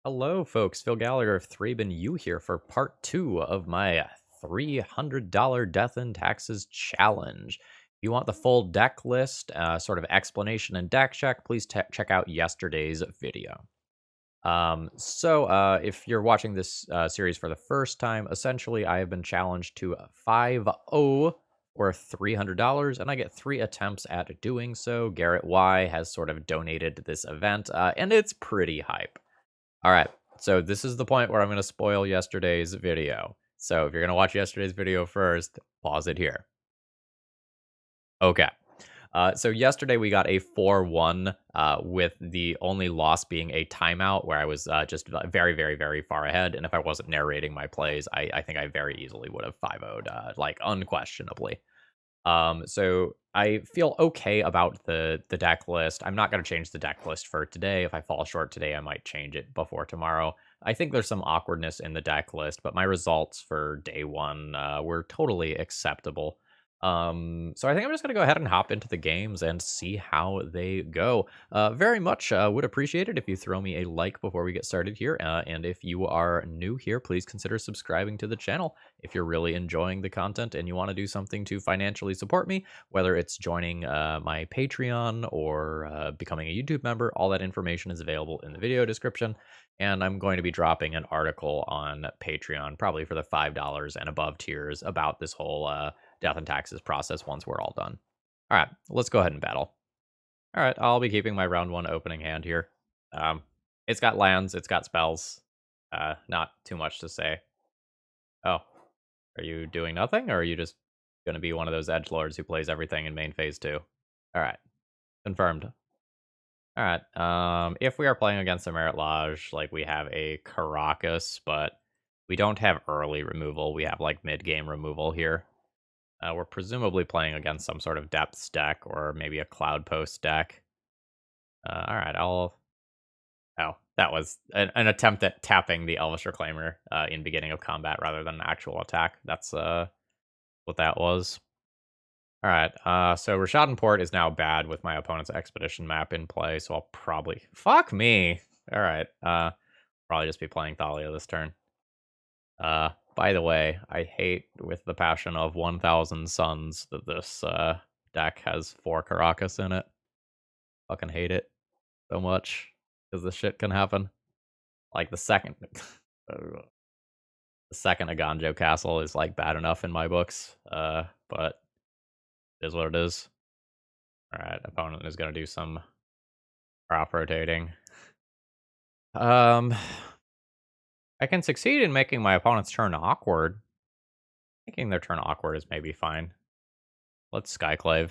Hello, folks. Phil Gallagher of ThrabenU here for part two of my $300 Death and Taxes Challenge. If you want the full deck list, sort of explanation and deck check, please check out yesterday's video. If you're watching this series for the first time, essentially I have been challenged to 5-0 or $300, and I get 3 attempts at doing so. Garrett Y has sort of donated this event, and it's pretty hype. All right, so this is the point where I'm going to spoil yesterday's video. So if you're going to watch yesterday's video first, pause it here. Okay. So yesterday we got a 4-1 with the only loss being a timeout where I was just very, very, very far ahead. And if I wasn't narrating my plays, I think I very easily would have 5-0'd, like unquestionably. So I feel okay about the deck list. I'm not going to change the deck list for today. If I fall short today, I might change it before tomorrow. I think there's some awkwardness in the deck list, but my results for day one were totally acceptable. So I think I'm just going to go ahead and hop into the games and see how they go. Very much would appreciate it if you throw me a like before we get started here. And if you are new here, please consider subscribing to the channel. If you're really enjoying the content and you want to do something to financially support me, whether it's joining my Patreon or becoming a YouTube member, all that information is available in the video description. And I'm going to be dropping an article on Patreon, probably for the $5 and above tiers, about this whole death and taxes process once we're all done. All right, let's go ahead and battle. All right, I'll be keeping my round one opening hand here. It's got lands, it's got spells. Not too much to say. Oh, are you doing nothing, or are you just going to be one of those edgelords who plays everything in main phase 2? All right, confirmed. All right, if we are playing against a Merit Lodge, like we have a Caracas, but we don't have early removal. We have like mid-game removal here. We're presumably playing against some sort of depths deck or maybe a Cloud Post deck. All right, Oh, that was an attempt at tapping the Elvish Reclaimer in beginning of combat rather than an actual attack. That's what that was. All right, so Rashadan Port is now bad with my opponent's expedition map in play, so I'll probably... Fuck me! All right, probably just be playing Thalia this turn. By the way, I hate with the passion of 1,000 suns that this deck has 4 Caracas in it. Fucking hate it so much, because this shit can happen. Like, the second... the second Aganjo Castle is, like, bad enough in my books, but it is what it is. Alright, opponent is going to do some crop rotating. I can succeed in making my opponent's turn awkward. Making their turn awkward is maybe fine. Let's Skyclave.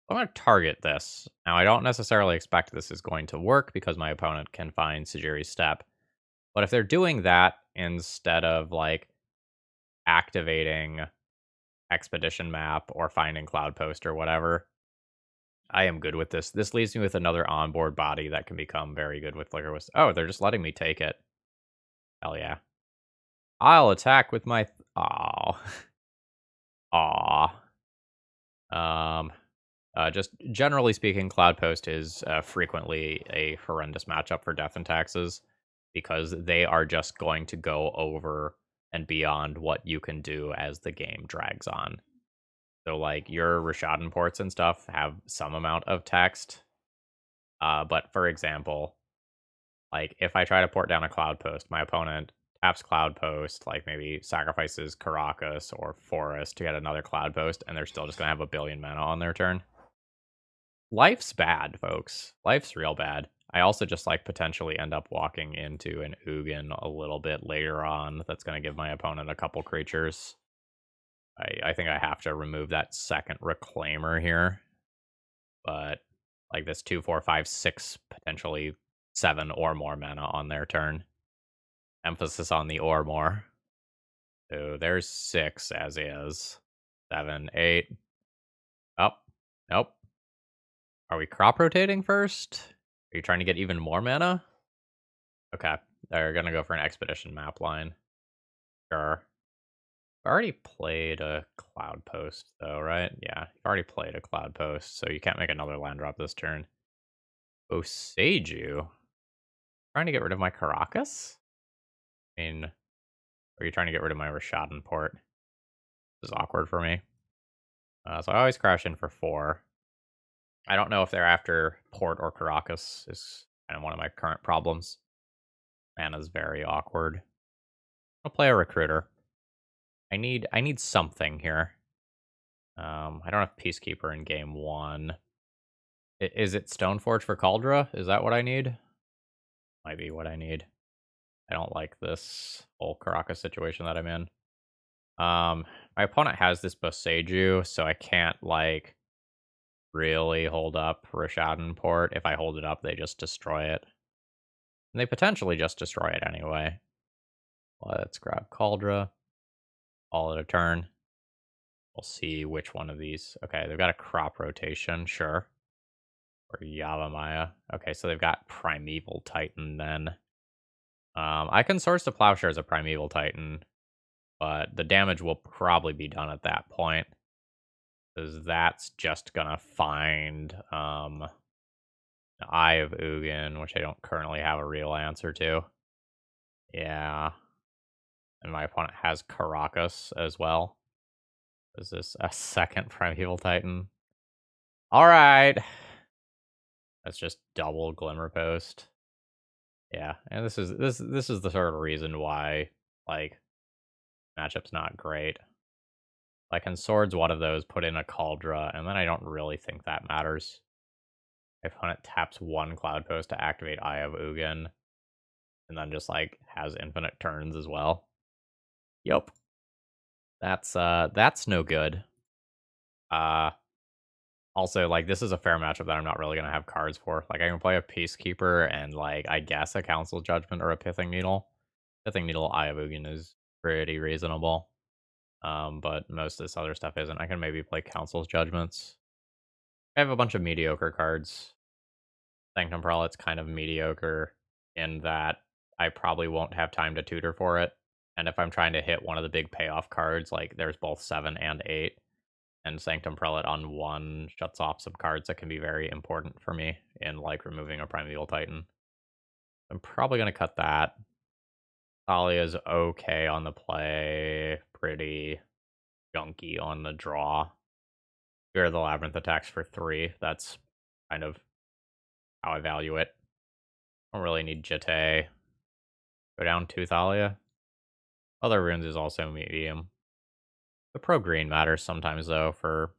I'm going to target this. Now, I don't necessarily expect this is going to work because my opponent can find Sajiri's Step. But if they're doing that instead of, like, activating Expedition Map or finding Cloud Post or whatever, I am good with this. This leaves me with another onboard body that can become very good with Flicker Wisp. Oh, they're just letting me take it. Hell yeah. I'll attack with my... Aw. Aw. Just generally speaking, Cloud Post is frequently a horrendous matchup for Death and Taxes because they are just going to go over and beyond what you can do as the game drags on. So, like, your Rashadan ports and stuff have some amount of text. But, for example, like, if I try to port down a Cloud Post, my opponent taps Cloud Post, like, maybe sacrifices Caracas or Forest to get another Cloud Post, and they're still just going to have a billion mana on their turn. Life's bad, folks. Life's real bad. I also just, like, potentially end up walking into an Ugin a little bit later on. That's going to give my opponent a couple creatures. I think I have to remove that second Reclaimer here. But, like, this 2, 4, 5, 6, potentially 7 or more mana on their turn. Emphasis on the or more. So there's 6 as is. 7, 8. Oh, nope. Are we crop rotating first? Are you trying to get even more mana? Okay, they're gonna go for an expedition map line. Sure. I've already played a Cloud Post, though, right? Yeah, you've already played a Cloud Post, so you can't make another land drop this turn. Osage you? Trying to get rid of my Caracas? I mean, are you trying to get rid of my Rashad port? This is awkward for me. So I always crash in for 4. I don't know if they're after port or Caracas is kind of one of my current problems. Mana's very awkward. I'll play a recruiter. I need something here. I don't have Peacekeeper in game 1. Is it Stoneforge for Cauldra? Is that what I need? Might be what I need. I don't like this whole Caracas situation that I'm in. My opponent has this Boseiju, so I can't, like, really hold up Rishadan Port. If I hold it up, they just destroy it. And they potentially just destroy it anyway. Let's grab Cauldra. Call it a turn. We'll see which one of these. Okay, they've got a crop rotation, sure. Or Yavimaya. Okay, so they've got Primeval Titan then. I can source the Plowshare as a Primeval Titan, but the damage will probably be done at that point. Because that's just gonna find the Eye of Ugin, which I don't currently have a real answer to. Yeah. And my opponent has Caracas as well. Is this a second Primeval Titan? Alright. That's just double Glimmer Post. Yeah, and this is the sort of reason why, like, matchup's not great. I can Swords one of those, put in a Cauldra, and then I don't really think that matters. My opponent taps 1 Cloud Post to activate Eye of Ugin, and then just, like, has infinite turns as well. Yup. That's no good. Also, like, this is a fair matchup that I'm not really gonna have cards for. Like, I can play a Peacekeeper and, like, I guess a Council Judgment or a Pithing Needle. Pithing Needle, Eye of Ugin is pretty reasonable. But most of this other stuff isn't. I can maybe play Council's Judgments. I have a bunch of mediocre cards. Sanctum Prelate's kind of mediocre in that I probably won't have time to tutor for it. And if I'm trying to hit one of the big payoff cards, like there's both 7 and 8, and Sanctum Prelate on 1 shuts off some cards that can be very important for me in, like, removing a Primeval Titan. I'm probably going to cut that. Thalia's okay on the play, pretty junky on the draw. Fear of the Labyrinth attacks for 3. That's kind of how I value it. Don't really need Jete. Go down 2 Thalia. Other runes is also medium. The pro green matters sometimes, though, for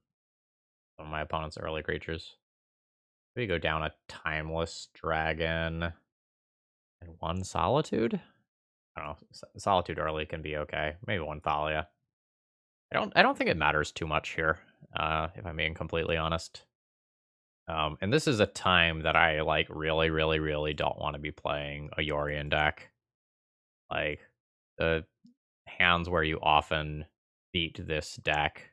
some of my opponent's early creatures. We go down a Timeless Dragon and 1 Solitude? I don't know. Solitude early can be okay. Maybe 1 Thalia. I don't think it matters too much here, if I'm being completely honest. And this is a time that I, like, really, really, really don't want to be playing a Yorion deck. Like, the hands where you often beat this deck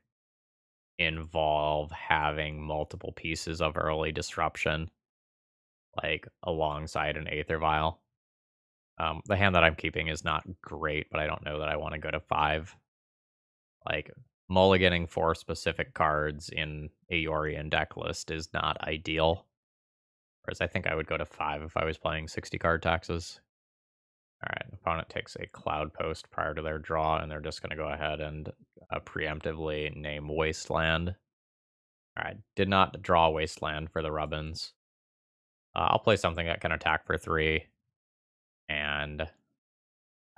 involve having multiple pieces of early disruption, like, alongside an Aether Vial. The hand that I'm keeping is not great, but I don't know that I want to go to 5. Like, mulliganing 4 specific cards in a Yorion deck list is not ideal. Whereas I think I would go to 5 if I was playing 60 card taxes. Alright, opponent takes a Cloud Post prior to their draw, and they're just going to go ahead and preemptively name Wasteland. Alright, did not draw Wasteland for the Rubbins. I'll play something that can attack for 3. And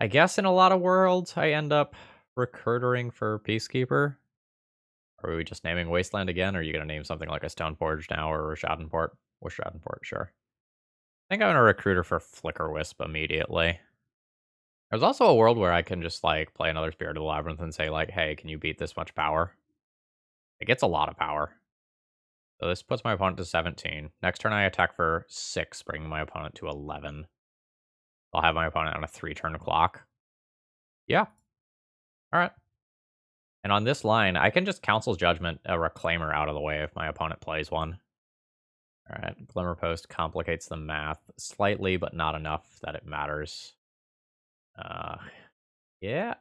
I guess in a lot of worlds, I end up recruitering for Peacekeeper. Are we just naming Wasteland again, or are you going to name something like a Stoneforge now, or Rishadenport? Rishadenport, sure. I think I'm going to recruiter for Flicker Wisp immediately. There's also a world where I can just, like, play another Spirit of the Labyrinth and say, like, hey, can you beat this much power? It gets a lot of power. So this puts my opponent to 17. Next turn I attack for 6, bringing my opponent to 11. I'll have my opponent on a 3-turn clock. Yeah. Alright. And on this line, I can just Council's Judgment a Reclaimer out of the way if my opponent plays one. Alright, Glimmer Post complicates the math slightly, but not enough that it matters. Yeah.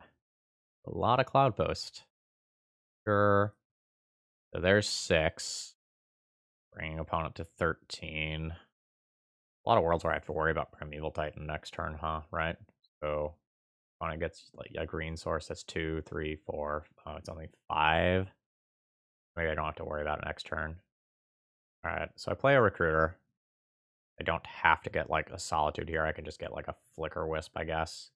A lot of Cloud Post. Sure. So there's 6. Bringing opponent to 13. A lot of worlds where I have to worry about Primeval Titan next turn, huh? Right? So when it gets like a green source, that's 2, 3, 4. Oh, it's only 5. Maybe I don't have to worry about it next turn. Alright, so I play a Recruiter. I don't have to get like a Solitude here. I can just get like a Flicker Wisp, I guess.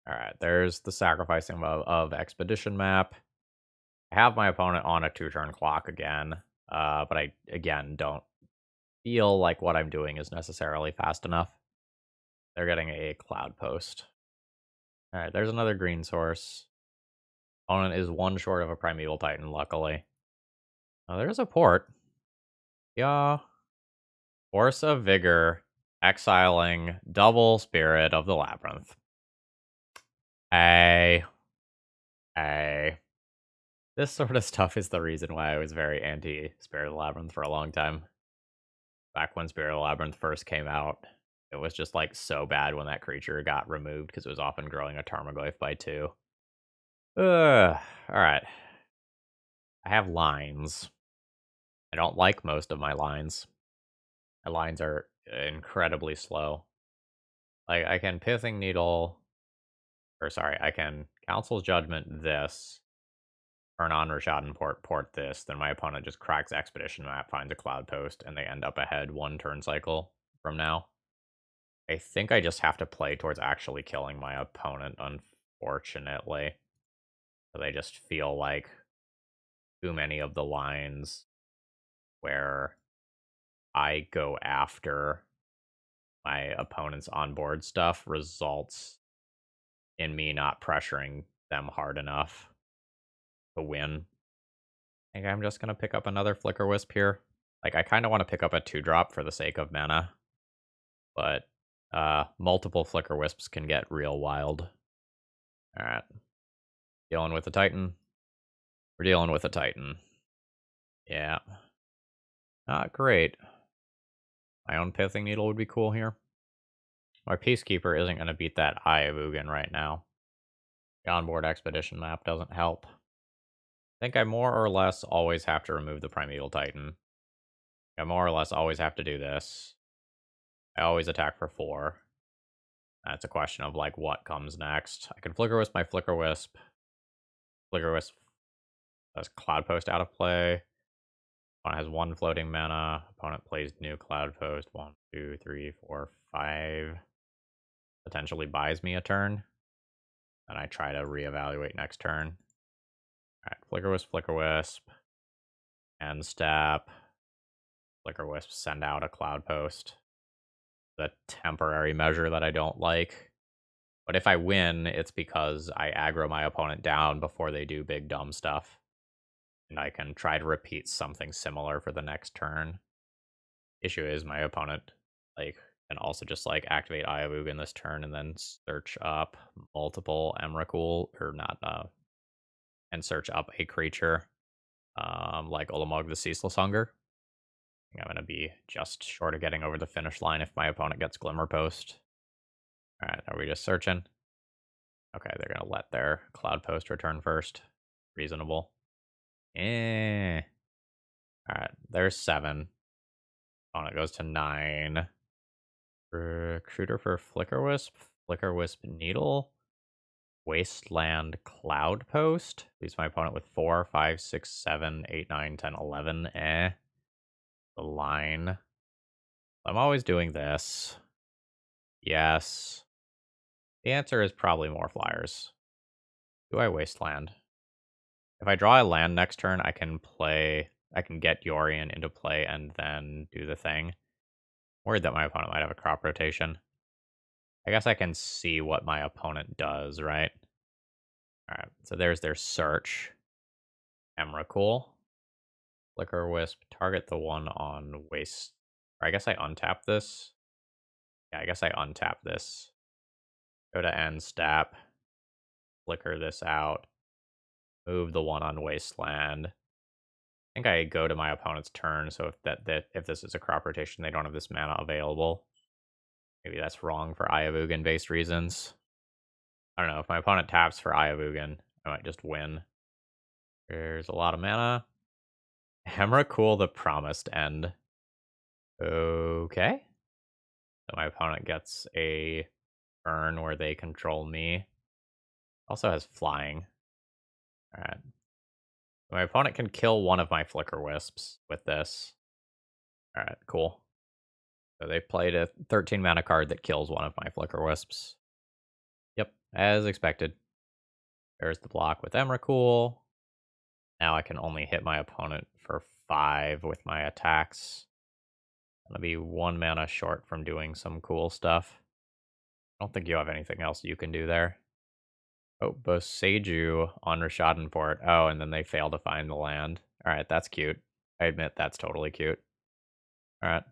Alright, there's the sacrificing of Expedition map. I have my opponent on a 2-turn clock again, but I, again, don't feel like what I'm doing is necessarily fast enough. They're getting a Cloud Post. Alright, there's another green source. Opponent is 1 short of a Primeval Titan, luckily. Oh, there's a port. Yeah. Force of Vigor, exiling double Spirit of the Labyrinth. Hey. Hey. This sort of stuff is the reason why I was very anti-Spirit of the Labyrinth for a long time. Back when Spirit of the Labyrinth first came out, it was just, like, so bad when that creature got removed because it was often growing a Tarmogoyf by 2. Alright. I have lines. I don't like most of my lines. My lines are incredibly slow. Like, I can Pithing Needle... Or, sorry, I can Council's Judgment this, turn on Rashadan port this, then my opponent just cracks Expedition map, finds a Cloud Post, and they end up ahead 1 turn cycle from now. I think I just have to play towards actually killing my opponent, unfortunately. So they just feel like too many of the lines where I go after my opponent's onboard stuff results in me not pressuring them hard enough to win. I think I'm just going to pick up another Flicker Wisp here. Like, I kind of want to pick up a 2-drop for the sake of mana, but multiple Flicker Wisps can get real wild. Alright. Dealing with the Titan. We're dealing with a Titan. Yeah. Not great. My own Pithing Needle would be cool here. My Peacekeeper isn't going to beat that Eye of Ugin right now. The onboard Expedition map doesn't help. I think I more or less always have to remove the Primeval Titan. I more or less always have to do this. I always attack for 4. That's a question of, like, what comes next. I can Flicker Wisp my Flicker Wisp. Flicker Wisp does Cloud Post out of play. Opponent has 1 floating mana. Opponent plays new Cloud Post. 1, 2, 3, 4, 5. Potentially buys me a turn. And I try to reevaluate next turn. Alright, Flicker Wisp. End step. Flicker Wisp, send out a Cloud Post. The temporary measure that I don't like. But if I win, it's because I aggro my opponent down before they do big dumb stuff. And I can try to repeat something similar for the next turn. Issue is my opponent, like, can also just, like, activate Eye of Ugin this turn and then search up multiple Emrakul, or not, and search up a creature, like Ulamog the Ceaseless Hunger. I think I'm going to be just short of getting over the finish line if my opponent gets Glimmer Post. Alright, are we just searching? Okay, they're going to let their Cloud Post return first. Reasonable. Eh. Alright, there's 7. Opponent goes to 9. Recruiter for Flicker Wisp Needle. Wasteland Cloud Post. Leaves my opponent with 4, 5, 6, 7, 8, 9, 10, 11. The line. I'm always doing this. Yes. The answer is probably more flyers. Do I Wasteland? If I draw a land next turn, I can get Yorion into play and then do the thing. Worried that my opponent might have a crop rotation. I guess I can see what my opponent does, right? Alright, so there's their search. Emrakul. Flicker Wisp, target the one on waste. Or I guess I untap this. Yeah, I guess I untap this. Go to end step. Flicker this out. Move the one on Wasteland. I think I go to my opponent's turn, so if this is a crop rotation, they don't have this mana available. Maybe that's wrong for Eye of Ugin based reasons. I don't know. If my opponent taps for Eye of Ugin, I might just win. There's a lot of mana. Emrakul the Promised End. Okay. So my opponent gets a turn where they control me. Also has flying. Alright. My opponent can kill one of my Flicker Wisps with this. Alright, cool. So they played a 13 mana card that kills one of my Flicker Wisps. Yep, as expected. There's the block with Emrakul. Now I can only hit my opponent for 5 with my attacks. I'm gonna be 1 mana short from doing some cool stuff. I don't think you have anything else you can do there. Oh, Boseiju on Rishadenport. Oh, and then they fail to find the land. Alright, that's cute. I admit that's totally cute. Alright.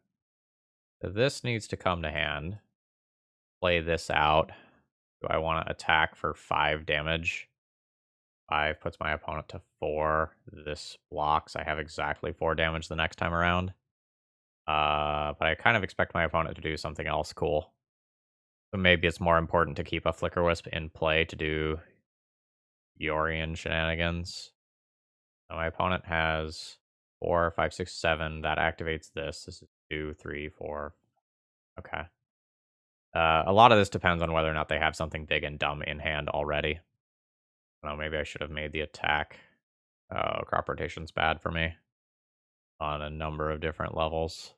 So this needs to come to hand. Play this out. Do I want to attack for 5 damage? 5 puts my opponent to 4. This blocks. I have exactly 4 damage the next time around. But I kind of expect my opponent to do something else cool. So maybe it's more important to keep a Flicker Wisp in play to do Yorion shenanigans. So my opponent has 4, 5, 6, 7. That activates this. This is 2, 3, 4. Okay. A lot of this depends on whether or not they have something big and dumb in hand already. Well, maybe I should have made the attack. Oh, crop rotation's bad for me on a number of different levels.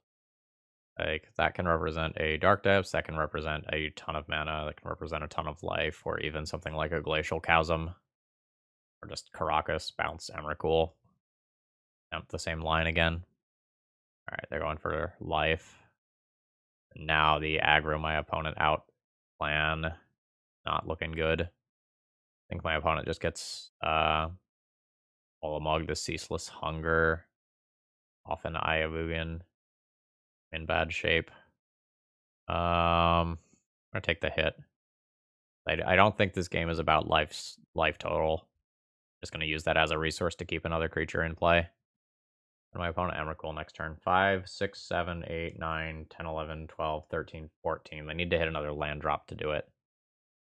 Like, that can represent a Dark Depths, that can represent a ton of mana, that can represent a ton of life, or even something like a Glacial Chasm. Or just Caracas, bounce Emrakul. Dump the same line again. Alright, they're going for life. Now the aggro my opponent out plan. Not looking good. I think my opponent just gets Olamog, the Ceaseless Hunger. Often Ayavugan in bad shape. I'm gonna take the hit. I don't think this game is about life total. Just gonna use that as a resource to keep another creature in play. And my opponent Emrakul next turn. 5, 6, 7, 8, 9, 10, 11, 12, 13, 14. They need to hit another land drop to do it.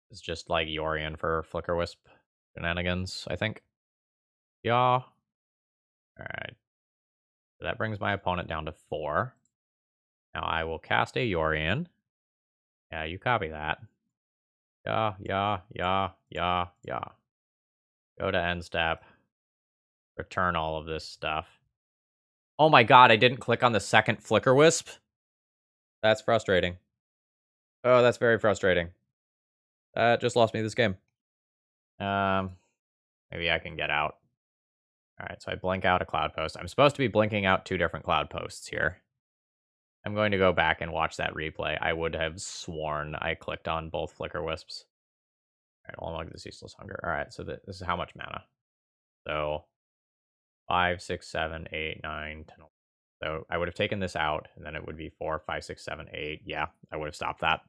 It's just like Yorion for Flicker Wisp shenanigans, I think. Yeah. Alright. So that brings my opponent down to 4. Now I will cast a Yorion. Yeah, you copy that. Yeah. Go to end step. Return all of this stuff. Oh my god, I didn't click on the second Flicker Wisp. That's frustrating. Oh, that's very frustrating. That just lost me this game. Maybe I can get out. Alright, so I blink out a Cloud Post. I'm supposed to be blinking out 2 different Cloud Posts here. I'm going to go back and watch that replay. I would have sworn I clicked on both Flicker Wisps. Alright, I'll the Ceaseless Hunger. Alright, so this is how much mana? So 5, 6, 7, 8, 9, 10, 11. So I would have taken this out, and then it would be 4, 5, 6, 7, 8. Yeah, I would have stopped that.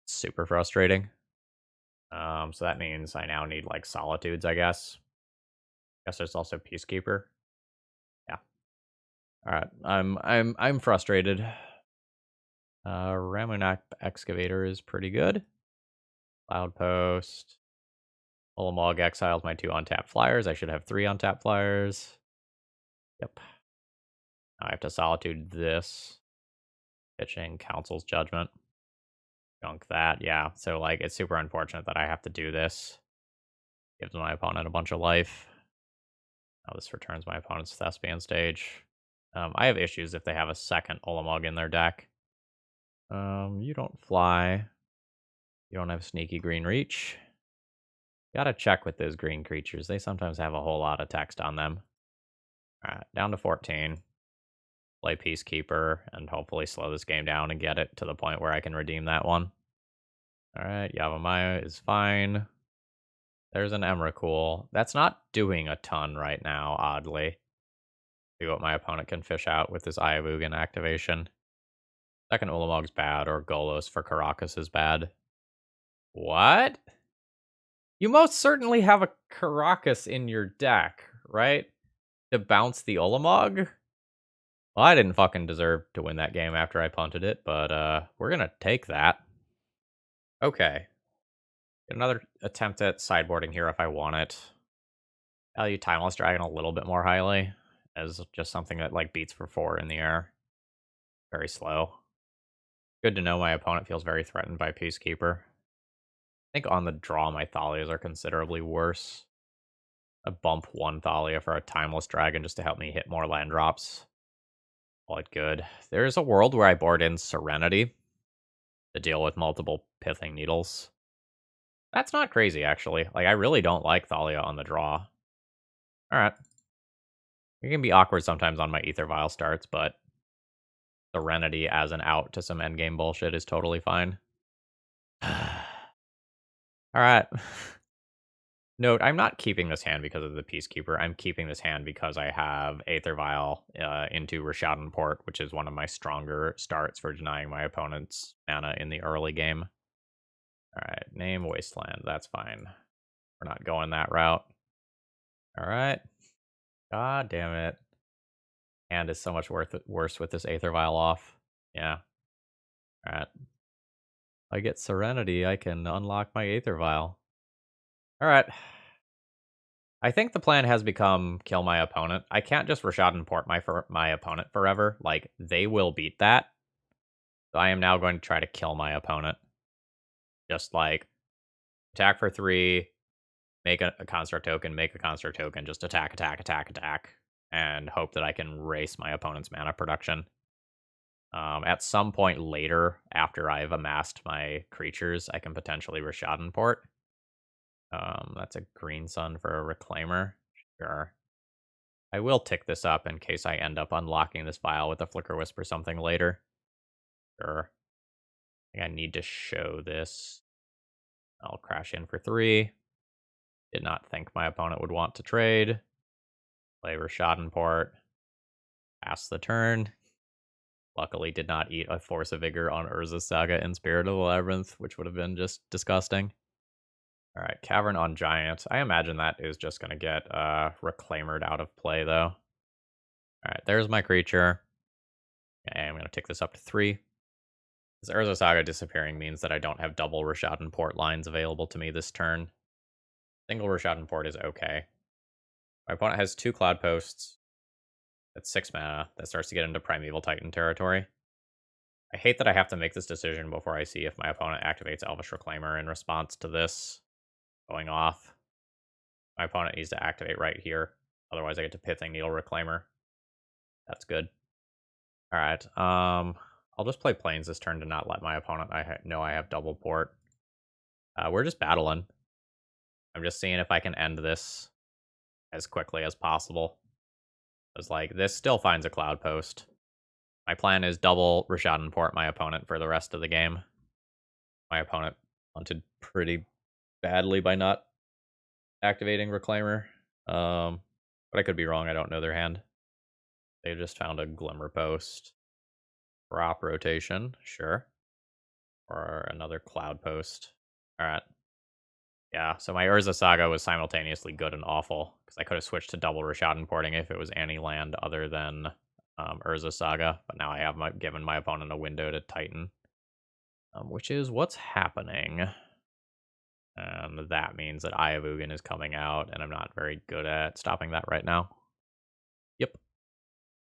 Super frustrating. So that means I now need like Solitudes, I guess. Guess there's also Peacekeeper. Yeah. Alright. I'm frustrated. Ramunak Excavator is pretty good. Cloud Post. Ulamog exiles my 2 untapped flyers. I should have 3 untapped flyers. Yep. Now I have to Solitude this. Pitching Council's Judgment. Junk that, yeah. So, like, it's super unfortunate that I have to do this. Gives my opponent a bunch of life. Now this returns my opponent's Thespian Stage. I have issues if they have a second Ulamog in their deck. You don't fly. You don't have Sneaky Green Reach. Gotta check with those green creatures. They sometimes have a whole lot of text on them. Alright, down to 14. Play Peacekeeper and hopefully slow this game down and get it to the point where I can redeem that one. Alright, Yavimaya is fine. There's an Emrakul. That's not doing a ton right now, oddly. See what my opponent can fish out with this Ayavugan activation. Second Ulamog's bad, or Golos for Caracas is bad. What? You most certainly have a Caracas in your deck, right? To bounce the Ulamog? Well, I didn't fucking deserve to win that game after I punted it, but we're gonna take that. Okay. Get another attempt at sideboarding here if I want it. Value Timeless Dragon a little bit more highly as just something that like beats for 4 in the air. Very slow. Good to know my opponent feels very threatened by Peacekeeper. I think on the draw, my Thalias are considerably worse. I bump one Thalia for a Timeless Dragon just to help me hit more land drops. Call it good. There's a world where I board in Serenity to deal with multiple Pithing Needles. That's not crazy, actually. Like, I really don't like Thalia on the draw. Alright. It can be awkward sometimes on my Ether Vial starts, but Serenity as an out to some endgame bullshit is totally fine. Alright. Note, I'm not keeping this hand because of the Peacekeeper. I'm keeping this hand because I have Aether Vial into Rishadan Port, which is one of my stronger starts for denying my opponent's mana in the early game. Alright, name Wasteland. That's fine. We're not going that route. Alright. God damn it. Hand is so much worse with this Aether Vial off. Yeah. Alright. I get Serenity, I can unlock my Aether Vial. Alright. I think the plan has become kill my opponent. I can't just Rishadan Port my opponent forever. Like, they will beat that. So I am now going to try to kill my opponent. Just like, attack for 3, make a construct token, make a construct token, just attack, attack, attack, attack, and hope that I can race my opponent's mana production. At some point later, after I've amassed my creatures, I can potentially Rishadan Port. That's a green sun for a Reclaimer. Sure. I will tick this up in case I end up unlocking this file with a Flicker Wisp or something later. Sure. I think I need to show this. I'll crash in for 3. Did not think my opponent would want to trade. Play Rishadan Port. Pass the turn. Luckily did not eat a Force of Vigor on Urza's Saga in Spirit of the Labyrinth, which would have been just disgusting. Alright, Cavern on Giant. I imagine that is just going to get Reclaimered out of play, though. Alright, there's my creature. Okay, I'm going to tick this up to 3. This Urza Saga disappearing means that I don't have double Rishadan Port lines available to me this turn. Single Rishadan Port is okay. My opponent has 2 Cloud Posts. That's 6 mana. That starts to get into Primeval Titan territory. I hate that I have to make this decision before I see if my opponent activates Elvish Reclaimer in response to this going off. My opponent needs to activate right here. Otherwise, I get to Pithing Needle Reclaimer. That's good. Alright, I'll just play Plains this turn to not let my opponent know I have double port. We're just battling. I'm just seeing if I can end this as quickly as possible. Because, like, this still finds a Cloud Post. My plan is double Rishadan Port my opponent for the rest of the game. My opponent wanted pretty badly by not activating Reclaimer. But I could be wrong. I don't know their hand. They just found a Glimmer Post. Drop rotation, sure. Or another Cloud Post. Alright. Yeah, so my Urza Saga was simultaneously good and awful, because I could have switched to double Rishadan porting if it was any land other than Urza Saga, but now I have given my opponent a window to Titan, which is what's happening. And that means that Eye of Ugin is coming out, and I'm not very good at stopping that right now. Yep.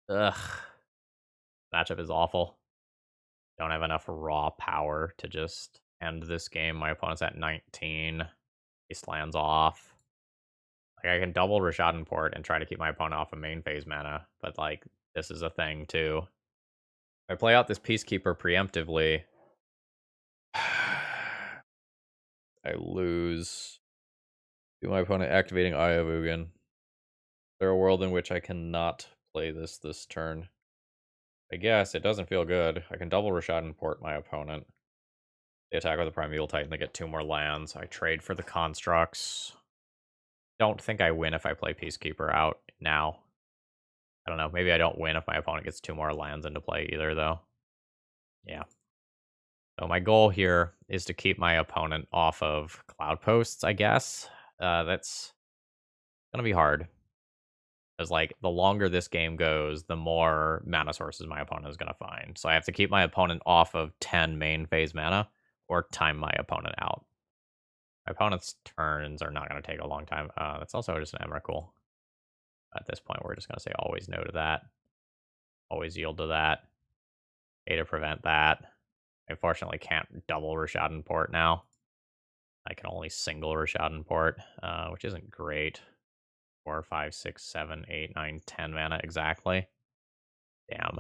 Ugh. Matchup is awful. Don't have enough raw power to just end this game. My opponent's at 19. Lands off. Like, I can double Rishadan Port and try to keep my opponent off of main phase mana, but, like, this is a thing, too. If I play out this Peacekeeper preemptively, I lose. Do my opponent activating Eye of Ugin. Is there a world in which I cannot play this turn? I guess. It doesn't feel good. I can double Rishadan Port my opponent. They attack with a Primeval Titan, they get 2 more lands. I trade for the constructs. Don't think I win if I play Peacekeeper out now. I don't know. Maybe I don't win if my opponent gets 2 more lands into play either, though. Yeah. So my goal here is to keep my opponent off of Cloud Posts, I guess. That's going to be hard. Because, like, the longer this game goes, the more mana sources my opponent is going to find. So I have to keep my opponent off of 10 main phase mana or time my opponent out. My opponent's turns are not going to take a long time. That's also just an Emrakul. At this point, we're just going to say always no to that. Always yield to that. A to prevent that. I fortunately can't double Rishadan Port now. I can only single Rishadan Port, which isn't great. 4, 5, 6, 7, 8, 9, 10 mana exactly. Damn.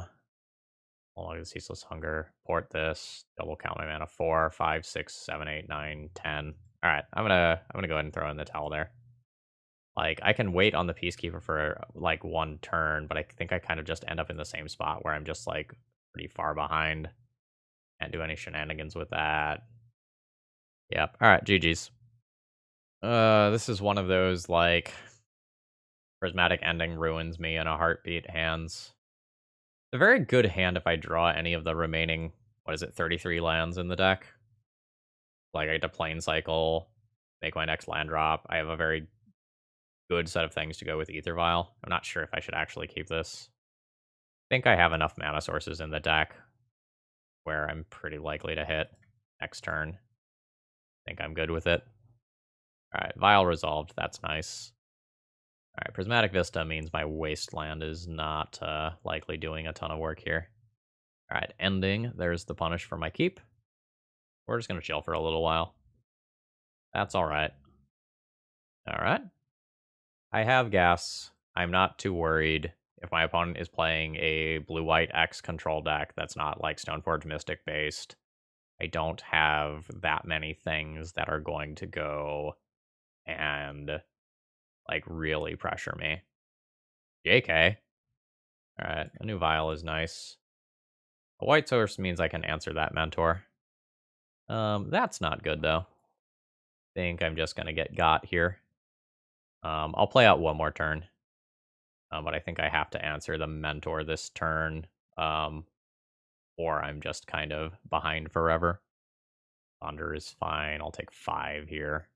How long is Ceaseless Hunger? Port this. Double count my mana. 4, 5, 6, 7, 8, 9, 10. Alright, I'm gonna go ahead and throw in the towel there. Like, I can wait on the Peacekeeper for, like, one turn, but I think I kind of just end up in the same spot where I'm just, like, pretty far behind. Can't do any shenanigans with that. Yep. Alright, GG's. This is one of those, like, Prismatic Ending ruins me in a heartbeat hands. A very good hand if I draw any of the remaining, what is it, 33 lands in the deck. Like, I get to Plane Cycle, make my next land drop. I have a very good set of things to go with Ether Vial. I'm not sure if I should actually keep this. I think I have enough mana sources in the deck where I'm pretty likely to hit next turn. I think I'm good with it. Alright, Vial resolved. That's nice. Alright, Prismatic Vista means my Wasteland is not likely doing a ton of work here. Alright, Ending. There's the punish for my keep. We're just going to chill for a little while. That's alright. Alright. I have gas. I'm not too worried. If my opponent is playing a blue-white X control deck that's not like Stoneforge Mystic based, I don't have that many things that are going to go and like really pressure me. JK. Alright, a new vial is nice. A white source means I can answer that mentor. That's not good though. Think I'm just gonna get got here. I'll play out one more turn. But I think I have to answer the mentor this turn. Or I'm just kind of behind forever. Thunder is fine. I'll take 5 here.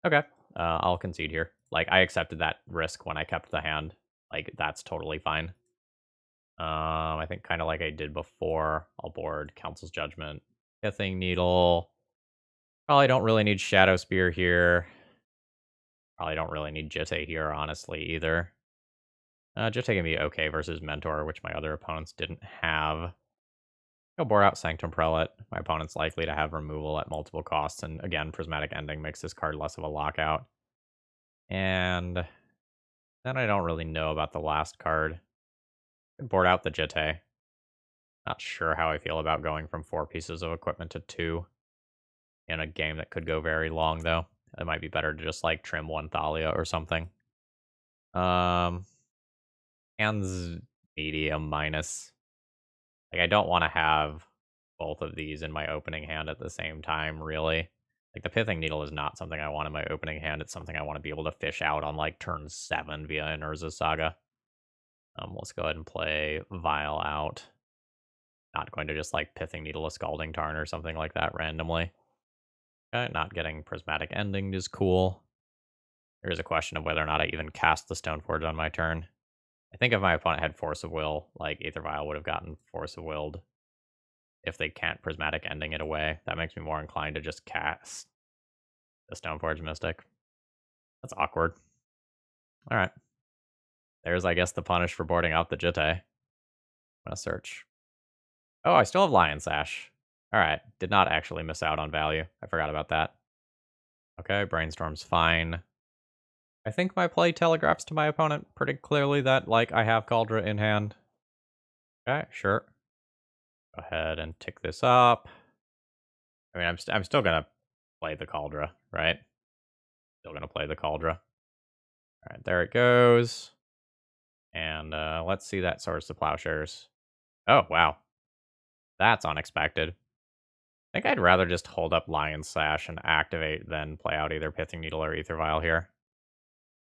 Okay. I'll concede here. Like, I accepted that risk when I kept the hand. Like, that's totally fine. I think kind of like I did before. I'll board Council's Judgment. Pithing Needle. Probably don't really need Shadow Spear here. Probably don't really need Jitte here, honestly, either. Jitte can be okay versus Mentor, which my other opponents didn't have. I'll bore out Sanctum Prelate. My opponent's likely to have removal at multiple costs, and again, Prismatic Ending makes this card less of a lockout. And then I don't really know about the last card. Board out the Jitte. Not sure how I feel about going from 4 pieces of equipment to 2 in a game that could go very long, though. It might be better to just, like, trim 1 Thalia or something. Hands medium minus. Like, I don't want to have both of these in my opening hand at the same time, really. Like, the Pithing Needle is not something I want in my opening hand. It's something I want to be able to fish out on, like, turn 7 via an Urza Saga. Let's go ahead and play Vial out. Not going to just, like, Pithing Needle a Scalding Tarn or something like that randomly. Okay, not getting Prismatic Ending is cool. There is a question of whether or not I even cast the Stoneforge on my turn. I think if my opponent had Force of Will, like, Aether Vial would have gotten Force of Willed. If they can't Prismatic Ending it away, that makes me more inclined to just cast the Stoneforge Mystic. That's awkward. Alright. There's, I guess, the punish for boarding out the Jitte. I'm gonna search. Oh, I still have Lion Sash. Alright, did not actually miss out on value. I forgot about that. Okay, Brainstorm's fine. I think my play telegraphs to my opponent pretty clearly that, like, I have Kaldra in hand. Okay, sure. Go ahead and tick this up. I mean, I'm still gonna play the Kaldra, right? Still gonna play the Kaldra. Alright, there it goes. And let's see that Swords to Plowshares. Oh, wow. That's unexpected. I think I'd rather just hold up Lion Sash and activate than play out either Pithing Needle or Aether Vial here.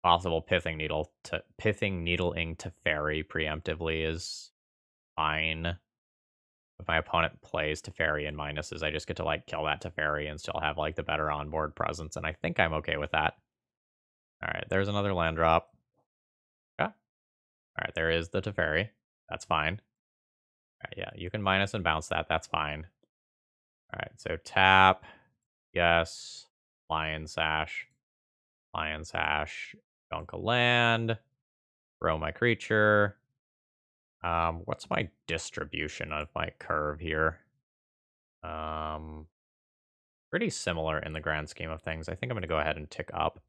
Possible Pithing Needling to Fairy preemptively is fine. If my opponent plays Teferi and minuses, I just get to, like, kill that Teferi and still have, like, the better onboard presence, and I think I'm okay with that. Alright, there's another land drop. Okay. Alright, there is the Teferi. That's fine. Alright, yeah, you can minus and bounce that. That's fine. Alright, so tap. Yes. Lion Sash. Lion Sash. Dunk a land. Throw my creature. What's my distribution of my curve here? Um, Pretty similar in the grand scheme of things. I think I'm going to go ahead and tick up.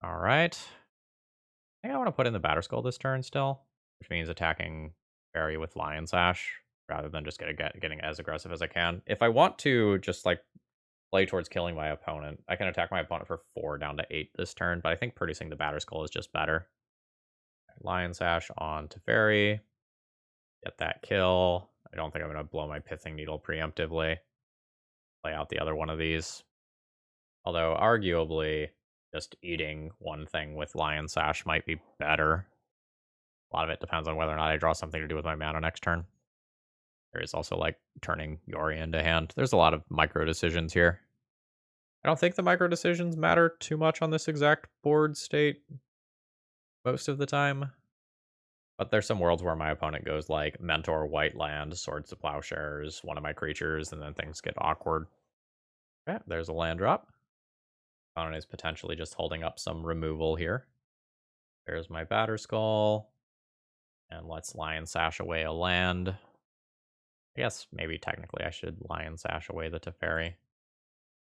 All right. I think I want to put in the Batter Skull this turn still, which means attacking Fairy with Lion Sash rather than just getting as aggressive as I can. If I want to just like play towards killing my opponent, I can attack my opponent for 4 down to 8 this turn, but I think producing the Batter Skull is just better. Lion Sash on to Fairy. Get that kill. I don't think I'm going to blow my Pithing Needle preemptively. Play out the other one of these. Although, arguably, just eating one thing with Lion Sash might be better. A lot of it depends on whether or not I draw something to do with my mana next turn. There is also, like, turning Yori into hand. There's a lot of micro decisions here. I don't think the micro decisions matter too much on this exact board state most of the time. But there's some worlds where my opponent goes like Mentor, White Land, Swords to Plowshares, one of my creatures, and then things get awkward. Okay, there's a land drop. Opponent is potentially just holding up some removal here. There's my Batter Skull. And let's Lion Sash away a land. I guess maybe technically I should Lion Sash away the Teferi.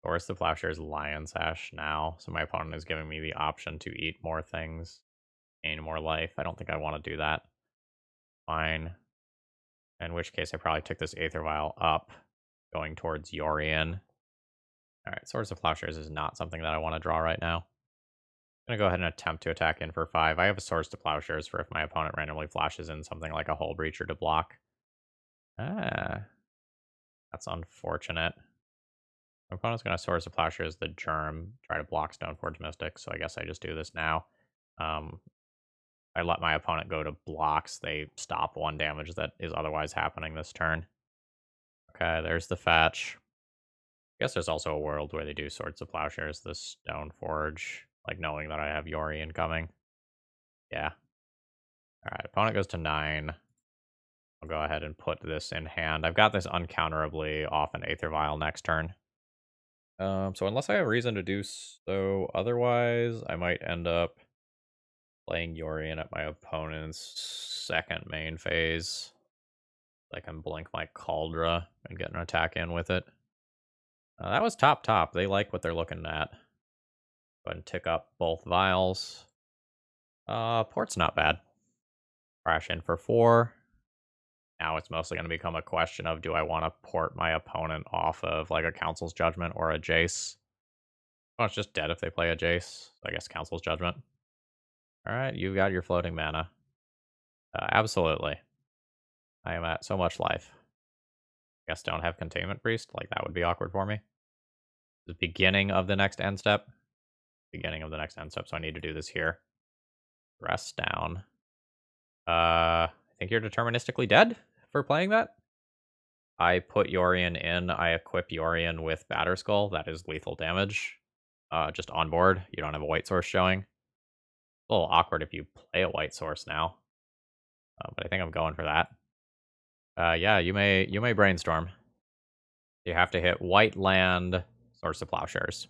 Swords to Plowshares, Lion Sash now. So my opponent is giving me the option to eat more things, gain more life. I don't think I want to do that. Fine. In which case, I probably took this Aether Vial up, going towards Yorion. Alright, Swords of Plowshares is not something that I want to draw right now. I'm going to go ahead and attempt to attack in for 5. I have a Swords to Plowshares for if my opponent randomly flashes in something like a Hull Breacher to block. Ah, that's unfortunate. My opponent's going to Swords to Plowshares the Germ, try to block Stoneforge Mystic, so I guess I just do this now. I let my opponent go to blocks, they stop 1 damage that is otherwise happening this turn. Okay, there's the fetch. I guess there's also a world where they do Swords of Plowshares, the Stoneforge, like knowing that I have Yori incoming. Yeah. Alright, opponent goes to 9. I'll go ahead and put this in hand. I've got this uncounterably off an Aether Vial next turn. So unless I have reason to do so otherwise, I might end up playing Yorion at my opponent's second main phase. I can blink my Cauldra and get an attack in with it. That was top. They like what they're looking at. Go ahead and tick up both vials. Port's not bad. Crash in for 4. Now it's mostly going to become a question of, do I want to port my opponent off of like a Council's Judgment or a Jace? Oh, it's just dead if they play a Jace. I guess Council's Judgment. Alright, you've got your floating mana. Absolutely. I am at so much life. Guess don't have Containment Priest. Like, that would be awkward for me. The beginning of the next end step. Beginning of the next end step, so I need to do this here. Rest down. I think you're deterministically dead for playing that. I put Yorion in. I equip Yorion with Batter Skull. That is lethal damage. Just on board. You don't have a white source showing. A little awkward if you play a white source now. But I think I'm going for that. Yeah, you may brainstorm. You have to hit white land, Source of Plowshares.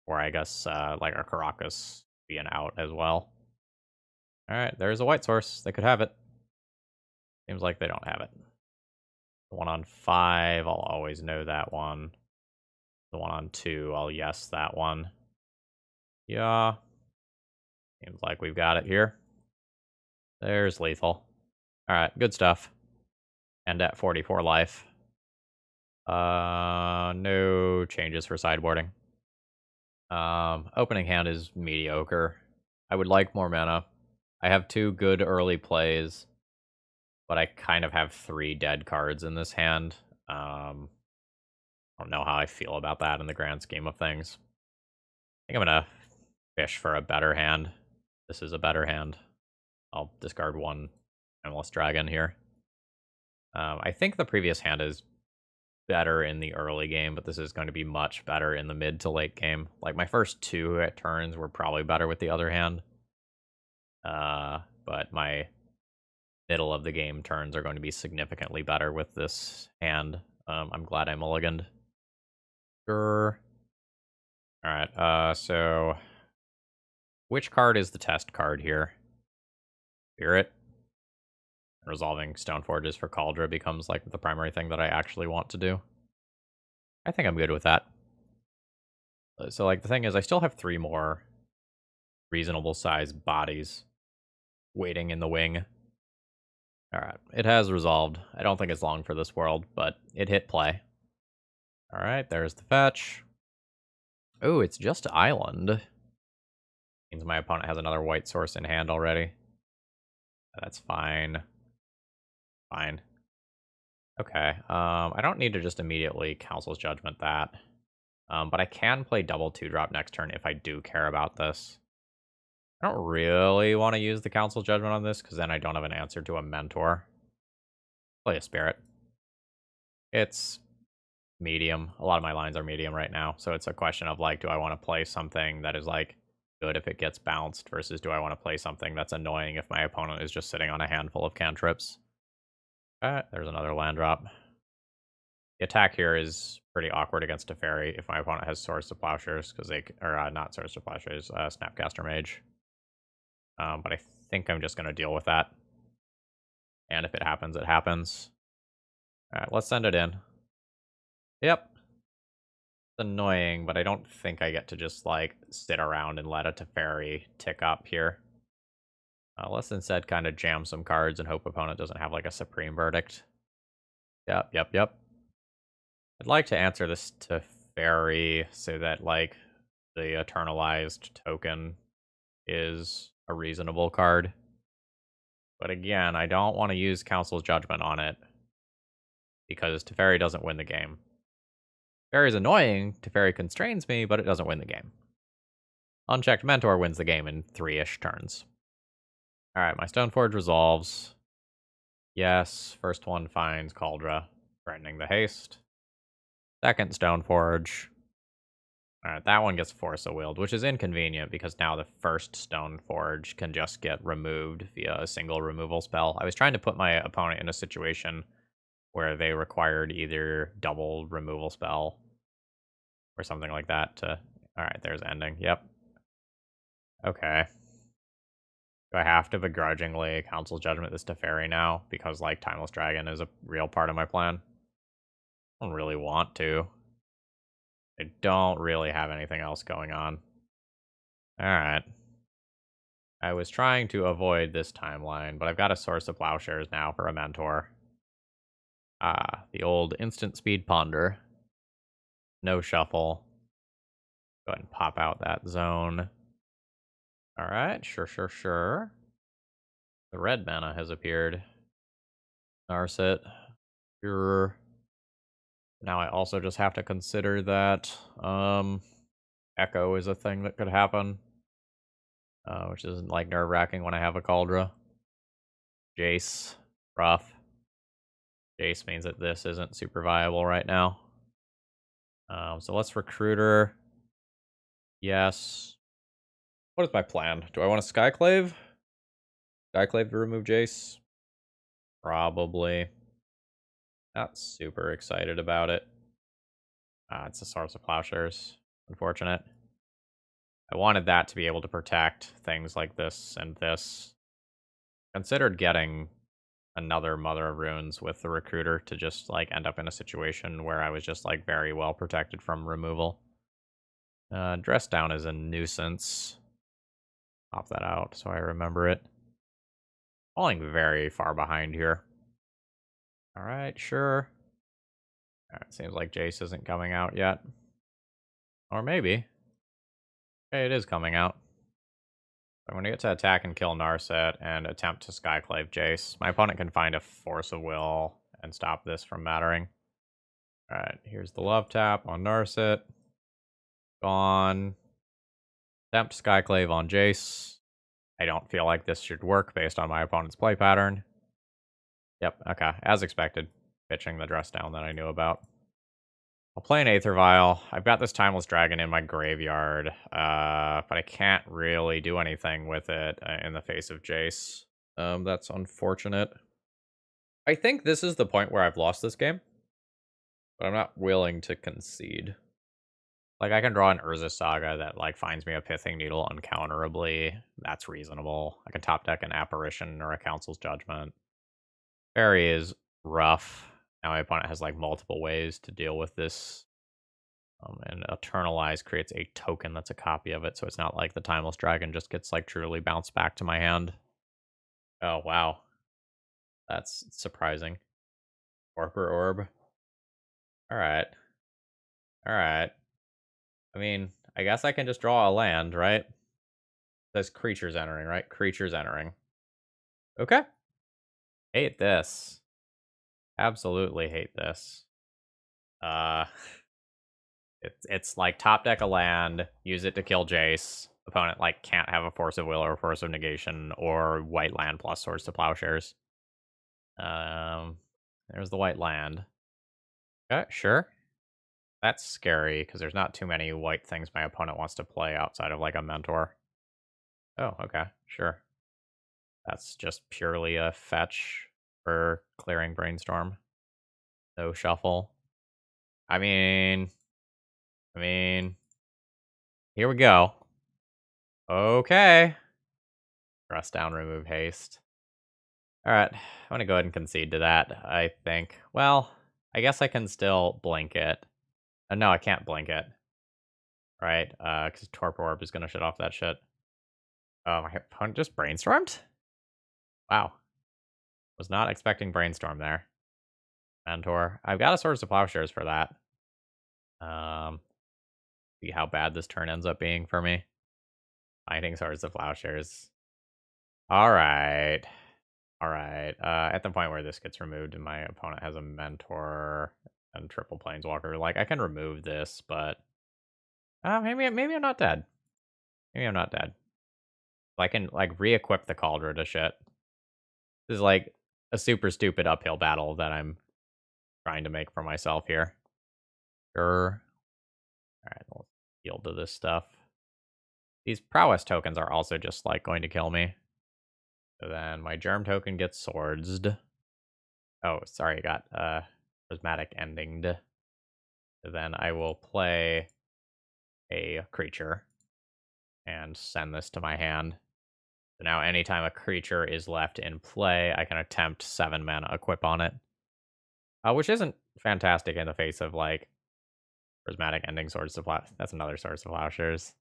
Or I guess like a Caracas being out as well. Alright, there's a white source. They could have it. Seems like they don't have it. The one on 5, I'll always know that one. The one on 2, I'll yes that one. Yeah. Seems like we've got it here. There's lethal. Alright, good stuff. And at 44 life. No changes for sideboarding. Opening hand is mediocre. I would like more mana. I have 2 good early plays, but I kind of have 3 dead cards in this hand. I don't know how I feel about that in the grand scheme of things. I think I'm gonna fish for a better hand. This is a better hand. I'll discard 1 Endless Dragon here. I think the previous hand is better in the early game, but this is going to be much better in the mid to late game. Like, my first 2 turns were probably better with the other hand. But my middle of the game turns are going to be significantly better with this hand. I'm glad I mulliganed. Sure. Alright, so which card is the test card here? Spirit. Resolving Stoneforges for Cauldra becomes like the primary thing that I actually want to do. I think I'm good with that. So, like, the thing is, I still have 3 more reasonable sized bodies waiting in the wing. Alright, it has resolved. I don't think it's long for this world, but it hit play. Alright, there's the fetch. Oh, it's just island. Means my opponent has another white source in hand already. That's fine. Fine. Okay, I don't need to just immediately Council's Judgment that. But I can play double 2-drop next turn if I do care about this. I don't really want to use the Council's Judgment on this, because then I don't have an answer to a Mentor. Play a Spirit. It's medium. A lot of my lines are medium right now, so it's a question of, like, do I want to play something that is, like, good if it gets bounced, versus do I want to play something that's annoying if my opponent is just sitting on a handful of cantrips. There's another land drop. The attack here is pretty awkward against Teferi if my opponent has Swords to Plowshares, because they, or not Swords to Plowshares, Snapcaster Mage. But I think I'm just going to deal with that. And if it happens, it happens. Alright, let's send it in. Yep. It's annoying, but I don't think I get to just, like, sit around and let a Teferi tick up here. Let's instead kind of jam some cards and hope opponent doesn't have, like, a Supreme Verdict. Yep. I'd like to answer this Teferi so that, like, the Eternalized token is a reasonable card. But again, I don't want to use Council's Judgment on it, because Teferi doesn't win the game. Teferi is annoying, Teferi constrains me, but it doesn't win the game. Unchecked Mentor wins the game in 3-ish turns. Alright, my Stoneforge resolves. Yes, first one finds Cauldra, threatening the haste. Second Stoneforge. Alright, that one gets Force of Willed, which is inconvenient because now the first Stoneforge can just get removed via a single removal spell. I was trying to put my opponent in a situation where they required either double removal spell or something like that to... Alright, there's ending. Yep. Okay. Do I have to begrudgingly Council's Judgment this Teferi now? Because, like, Timeless Dragon is a real part of my plan? I don't really want to. I don't really have anything else going on. Alright. I was trying to avoid this timeline, but I've got a Source of Plowshares now for a Mentor. The old instant speed ponder. No shuffle. Go ahead and pop out that zone. Alright, sure. The red mana has appeared. Narset. Sure. Now I also just have to consider that Echo is a thing that could happen. Which isn't, like, nerve-wracking when I have a Cauldra. Jace. Rough. Jace means that this isn't super viable right now. So let's Recruiter. Yes. What is my plan? Do I want to Skyclave? Skyclave to remove Jace? Probably. Not super excited about it. It's a Source of Plowshares. Unfortunate. I wanted that to be able to protect things like this and this. Considered getting another Mother of Runes with the Recruiter to just, like, end up in a situation where I was just, like, very well protected from removal. Dress Down is a nuisance. Pop that out so I remember it. Falling very far behind here. Alright, sure. Alright, seems like Jace isn't coming out yet. Or maybe. Okay, it is coming out. I'm going to get to attack and kill Narset and attempt to Skyclave Jace. My opponent can find a Force of Will and stop this from mattering. Alright, here's the Love Tap on Narset. Gone. Attempt Skyclave on Jace. I don't feel like this should work based on my opponent's play pattern. Yep, okay, as expected. Pitching the Dress Down that I knew about. I'll play an Aether Vial. I've got this Timeless Dragon in my graveyard, but I can't really do anything with it in the face of Jace. That's unfortunate. I think this is the point where I've lost this game, but I'm not willing to concede. Like, I can draw an Urza Saga that, like, finds me a Pithing Needle uncounterably. That's reasonable. I can top deck an Apparition or a Council's Judgment. Fairy is rough. Now my opponent has, like, multiple ways to deal with this And Eternalize creates a token that's a copy of it, so it's not like the Timeless Dragon just gets like truly bounced back to my hand. Oh wow, that's surprising. Torpor Orb. All right, all right. I mean, I guess I can just draw a land, right? There's creatures entering, right? Creatures entering. Okay. Hate this. Absolutely hate this. Uh, it's like top deck a land, use it to kill Jace. Opponent like can't have a Force of Will or a Force of Negation or white land plus Swords to Plowshares. There's the white land. Okay, sure. That's scary because there's not too many white things my opponent wants to play outside of like a Mentor. Oh, okay, sure. That's just purely a fetch for clearing Brainstorm. No shuffle. I mean, here we go. Okay. Press down, remove haste. All right, I'm gonna go ahead and concede to that. I think. Well, I guess I can still blink it. No, I can't blink it. Right? Because Torpor Orb is gonna shut off that shit. Oh, my opponent just brainstormed. Wow, was not expecting brainstorm there. Mentor. I've got a Swords to Plowshares for that. See how bad this turn ends up being for me. Finding Swords to Plowshares. All right. All right. At the point where this gets removed and my opponent has a Mentor and triple Planeswalker, like I can remove this, but maybe I'm not dead. Maybe I'm not dead. I can like re-equip the Cauldron to shit. This is like a super stupid uphill battle that I'm trying to make for myself here. Sure. All right, we'll yield to this stuff. These prowess tokens are also just like going to kill me. So then my germ token gets swordsed. Oh, sorry, I got prismatic endinged. So then I will play a creature and send this to my hand. So now anytime a creature is left in play, I can attempt 7 mana equip on it. Which isn't fantastic in the face of like prismatic ending Swords to Plow. That's another Swords to Plowshares.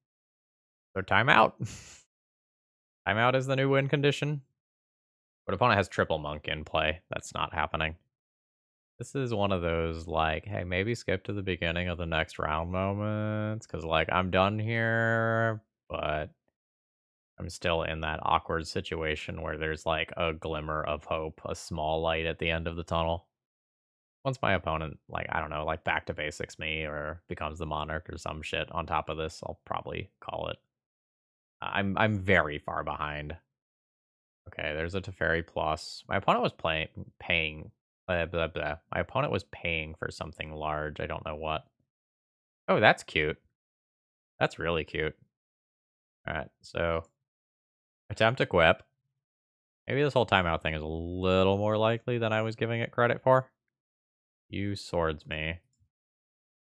So timeout. Timeout is the new win condition. But opponent has triple monk in play. That's not happening. This is one of those like, hey, maybe skip to the beginning of the next round moments. Cause like I'm done here, but I'm still in that awkward situation where there's like a glimmer of hope, a small light at the end of the tunnel. Once my opponent, like, I don't know, like back to basics me or becomes the monarch or some shit on top of this, I'll probably call it. I'm very far behind. Okay, there's a Teferi plus. My opponent was paying blah, blah, blah. My opponent was paying for something large. I don't know what. Oh, that's cute. That's really cute. All right, so attempt equip. Maybe this whole timeout thing is a little more likely than I was giving it credit for. You swords me.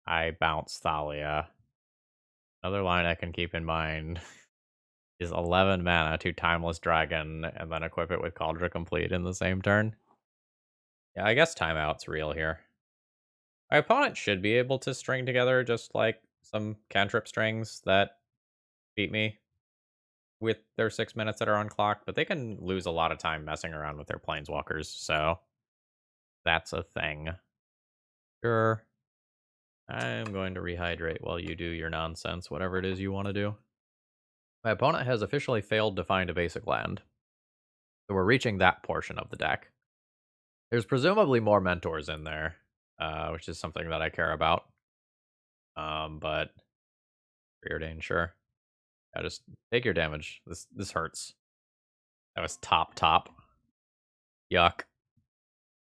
I bounce Thalia. Another line I can keep in mind is 11 mana to Timeless Dragon and then equip it with Cauldron Complete in the same turn. Yeah, I guess timeout's real here. My opponent should be able to string together just like some cantrip strings that beat me with their 6 minutes that are on clock, but they can lose a lot of time messing around with their planeswalkers, so that's a thing. Sure. I'm going to rehydrate while you do your nonsense, whatever it is you want to do. My opponent has officially failed to find a basic land. So we're reaching that portion of the deck. There's presumably more mentors in there, which is something that I care about. But preordained, sure. Yeah, just take your damage. This hurts. That was top. Yuck.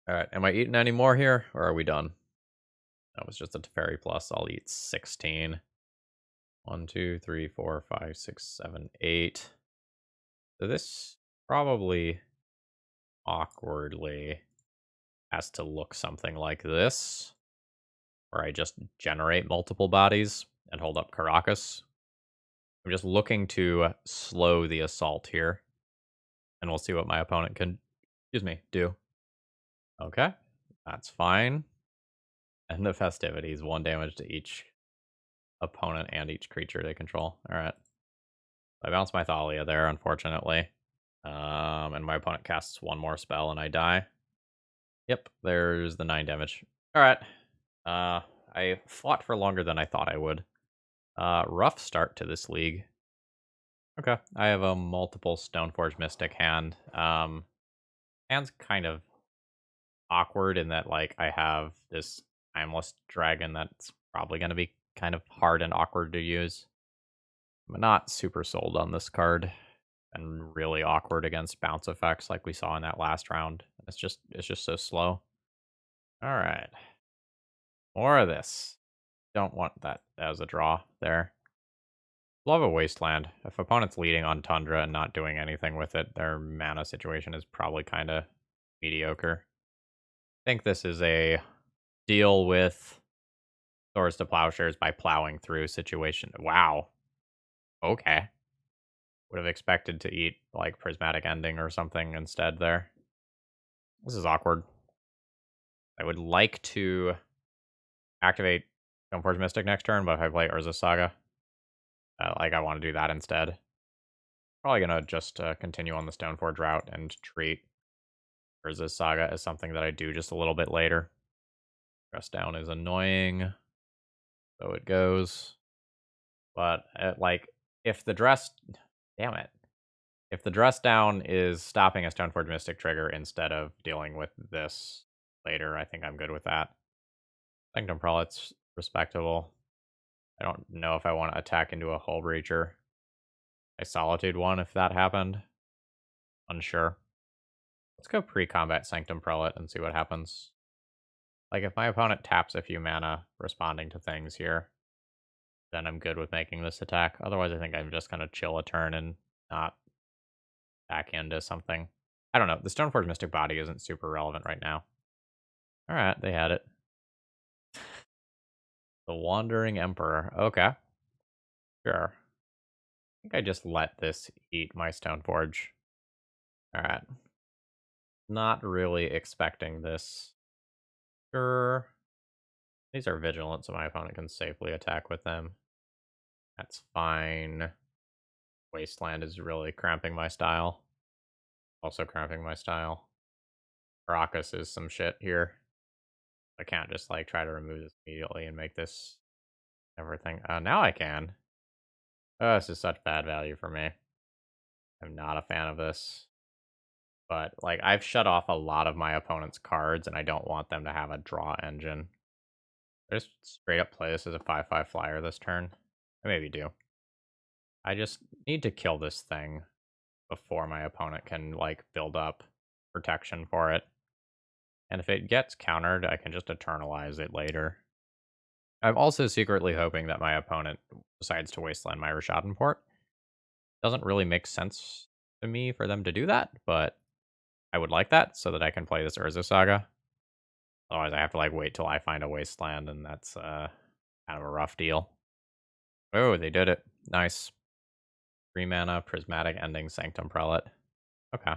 Alright, am I eating any more here, or are we done? That was just a Teferi plus. I'll eat 16. 1, 2, 3, 4, 5, 6, 7, 8. So this probably awkwardly has to look something like this, where I just generate multiple bodies and hold up Caracas. I'm just looking to slow the assault here, and we'll see what my opponent can, do. Okay, that's fine. And the festivities, 1 damage to each opponent and each creature they control. All right. I bounce my Thalia there, unfortunately. And my opponent casts one more spell and I die. Yep, there's the 9 damage. All right. I fought for longer than I thought I would. Rough start to this league. Okay, I have a multiple Stoneforge Mystic hand. Hand's kind of awkward in that, like, I have this Timeless Dragon that's probably going to be kind of hard and awkward to use. I'm not super sold on this card, and really awkward against bounce effects like we saw in that last round. It's just so slow. All right, more of this. Don't want that as a draw there. Love a Wasteland. If opponent's leading on Tundra and not doing anything with it, their mana situation is probably kind of mediocre. I think this is a deal with Swords to Plowshares by plowing through situation. Wow. Okay. Would have expected to eat like Prismatic Ending or something instead there. This is awkward. I would like to activate Stoneforge Mystic next turn, but if I play Urza Saga, I want to do that instead. Probably going to just continue on the Stoneforge route and treat Urza Saga as something that I do just a little bit later. Dress down is annoying, so it goes. But, if the dress... Damn it. If the dress down is stopping a Stoneforge Mystic trigger instead of dealing with this later, I think I'm good with that. Sanctum Prelate's respectable. I don't know if I want to attack into a Hull Breacher. I Solitude one if that happened. Unsure. Let's go pre-combat Sanctum Prelate and see what happens. Like, if my opponent taps a few mana responding to things here, then I'm good with making this attack. Otherwise, I think I'm just going to chill a turn and not back into something. I don't know. The Stoneforge Mystic Body isn't super relevant right now. All right, they had it. The Wandering Emperor. Okay. Sure. I think I just let this eat my Stoneforge. All right. Not really expecting this. Sure. These are vigilant, so my opponent can safely attack with them. That's fine. Wasteland is really cramping my style. Also cramping my style. Caracas is some shit here. I can't just like try to remove this immediately and make this everything. Now I can. Oh, this is such bad value for me. I'm not a fan of this. But like I've shut off a lot of my opponent's cards and I don't want them to have a draw engine. I just straight up play this as a 5/5 flyer this turn. I maybe do. I just need to kill this thing before my opponent can like build up protection for it. And if it gets countered, I can just eternalize it later. I'm also secretly hoping that my opponent decides to wasteland my Rishadan. Doesn't really make sense to me for them to do that, but I would like that so that I can play this Urza Saga. Otherwise, I have to like wait till I find a wasteland, and that's kind of a rough deal. Oh, they did it. Nice. 3 mana, Prismatic Ending, Sanctum Prelate. Okay.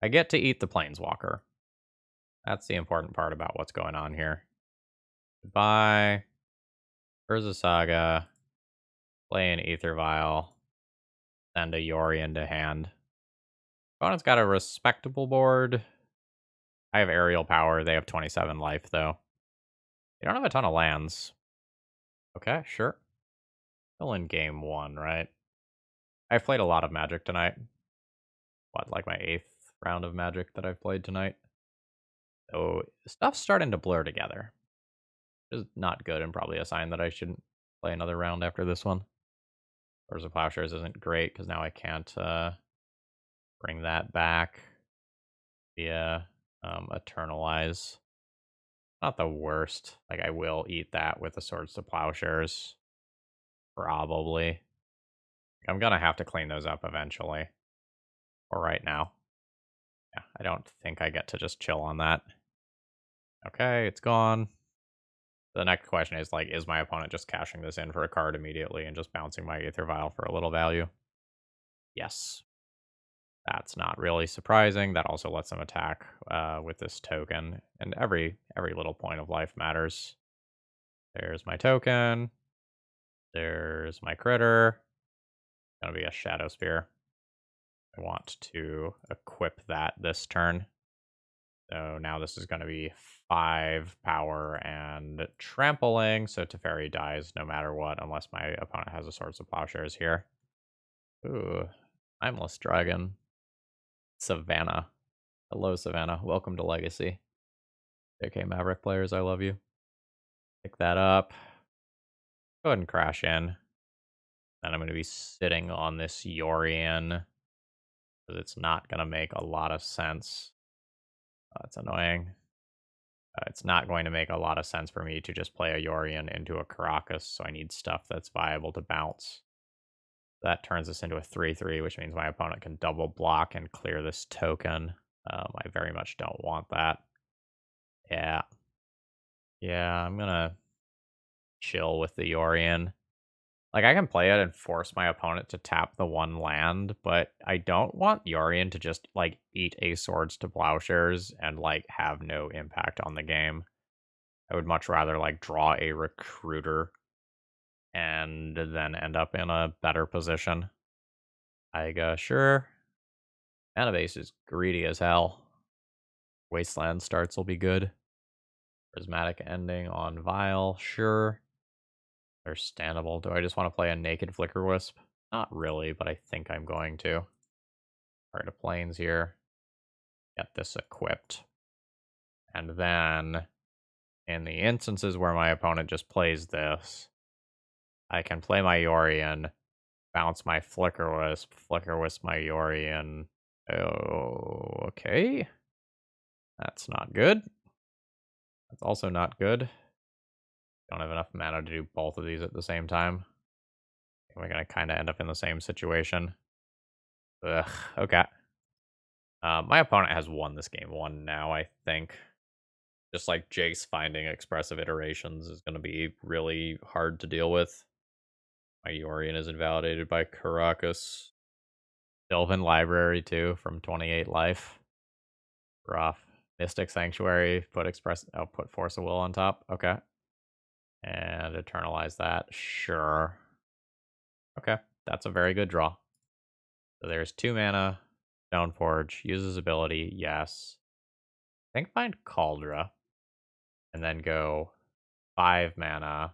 I get to eat the Planeswalker. That's the important part about what's going on here. Goodbye. Urza Saga. Play an Aether Vial. Send a Yori into hand. Opponent's got a respectable board. I have aerial power. They have 27 life, though. They don't have a ton of lands. Okay, sure. Still in game 1, right? I've played a lot of Magic tonight. What, like my 8th round of Magic that I've played tonight? So stuff's starting to blur together. Which is not good and probably a sign that I shouldn't play another round after this one. Swords of Plowshares isn't great because now I can't bring that back via Eternalize. Not the worst. Like, I will eat that with the Swords to Plowshares. Probably. I'm gonna have to clean those up eventually. Or right now. Yeah, I don't think I get to just chill on that. Okay, it's gone. The next question is, like, is my opponent just cashing this in for a card immediately and just bouncing my Aether Vial for a little value? Yes. That's not really surprising. That also lets them attack with this token. And every little point of life matters. There's my token. There's my critter. Gonna be a Shadow Spear. I want to equip that this turn. So now this is going to be 5 power and trampling. So Teferi dies no matter what, unless my opponent has a Swords of Plowshares here. Ooh, Timeless Dragon. Savannah. Hello, Savannah. Welcome to Legacy. JK Maverick players, I love you. Pick that up. Go ahead and crash in. Then I'm going to be sitting on this Yorian, because it's not going to make a lot of sense. That's annoying. It's not going to make a lot of sense for me to just play a Yorian into a Caracas, so I need stuff that's viable to bounce. That turns this into a 3-3, which means my opponent can double block and clear this token. I very much don't want that. Yeah. Yeah, I'm gonna chill with the Yorian. Like, I can play it and force my opponent to tap the one land, but I don't want Yorian to just, like, eat a Swords to Plowshares and, like, have no impact on the game. I would much rather, like, draw a Recruiter and then end up in a better position. Sure. Mana base is greedy as hell. Wasteland starts will be good. Prismatic ending on Vile, sure. Understandable. Do I just want to play a Naked Flicker Wisp? Not really, but I think I'm going to. Heart of Plains here. Get this equipped. And then, in the instances where my opponent just plays this, I can play my Yorian, bounce my Flicker Wisp my Yorian. Oh, okay. That's not good. That's also not good. Don't have enough mana to do both of these at the same time. We're going to kind of end up in the same situation. Ugh, okay. My opponent has won this game 1 now, I think. Just like Jace finding expressive iterations is going to be really hard to deal with. My Yorian is invalidated by Caracas. Sylvan Library, too, from 28 life. Rough. Mystic Sanctuary, put Force of Will on top. Okay. And Eternalize that. Sure. Okay. That's a very good draw. So there's 2 mana. Stoneforge. Uses ability. Yes. I think find Cauldra. And then go 5 mana.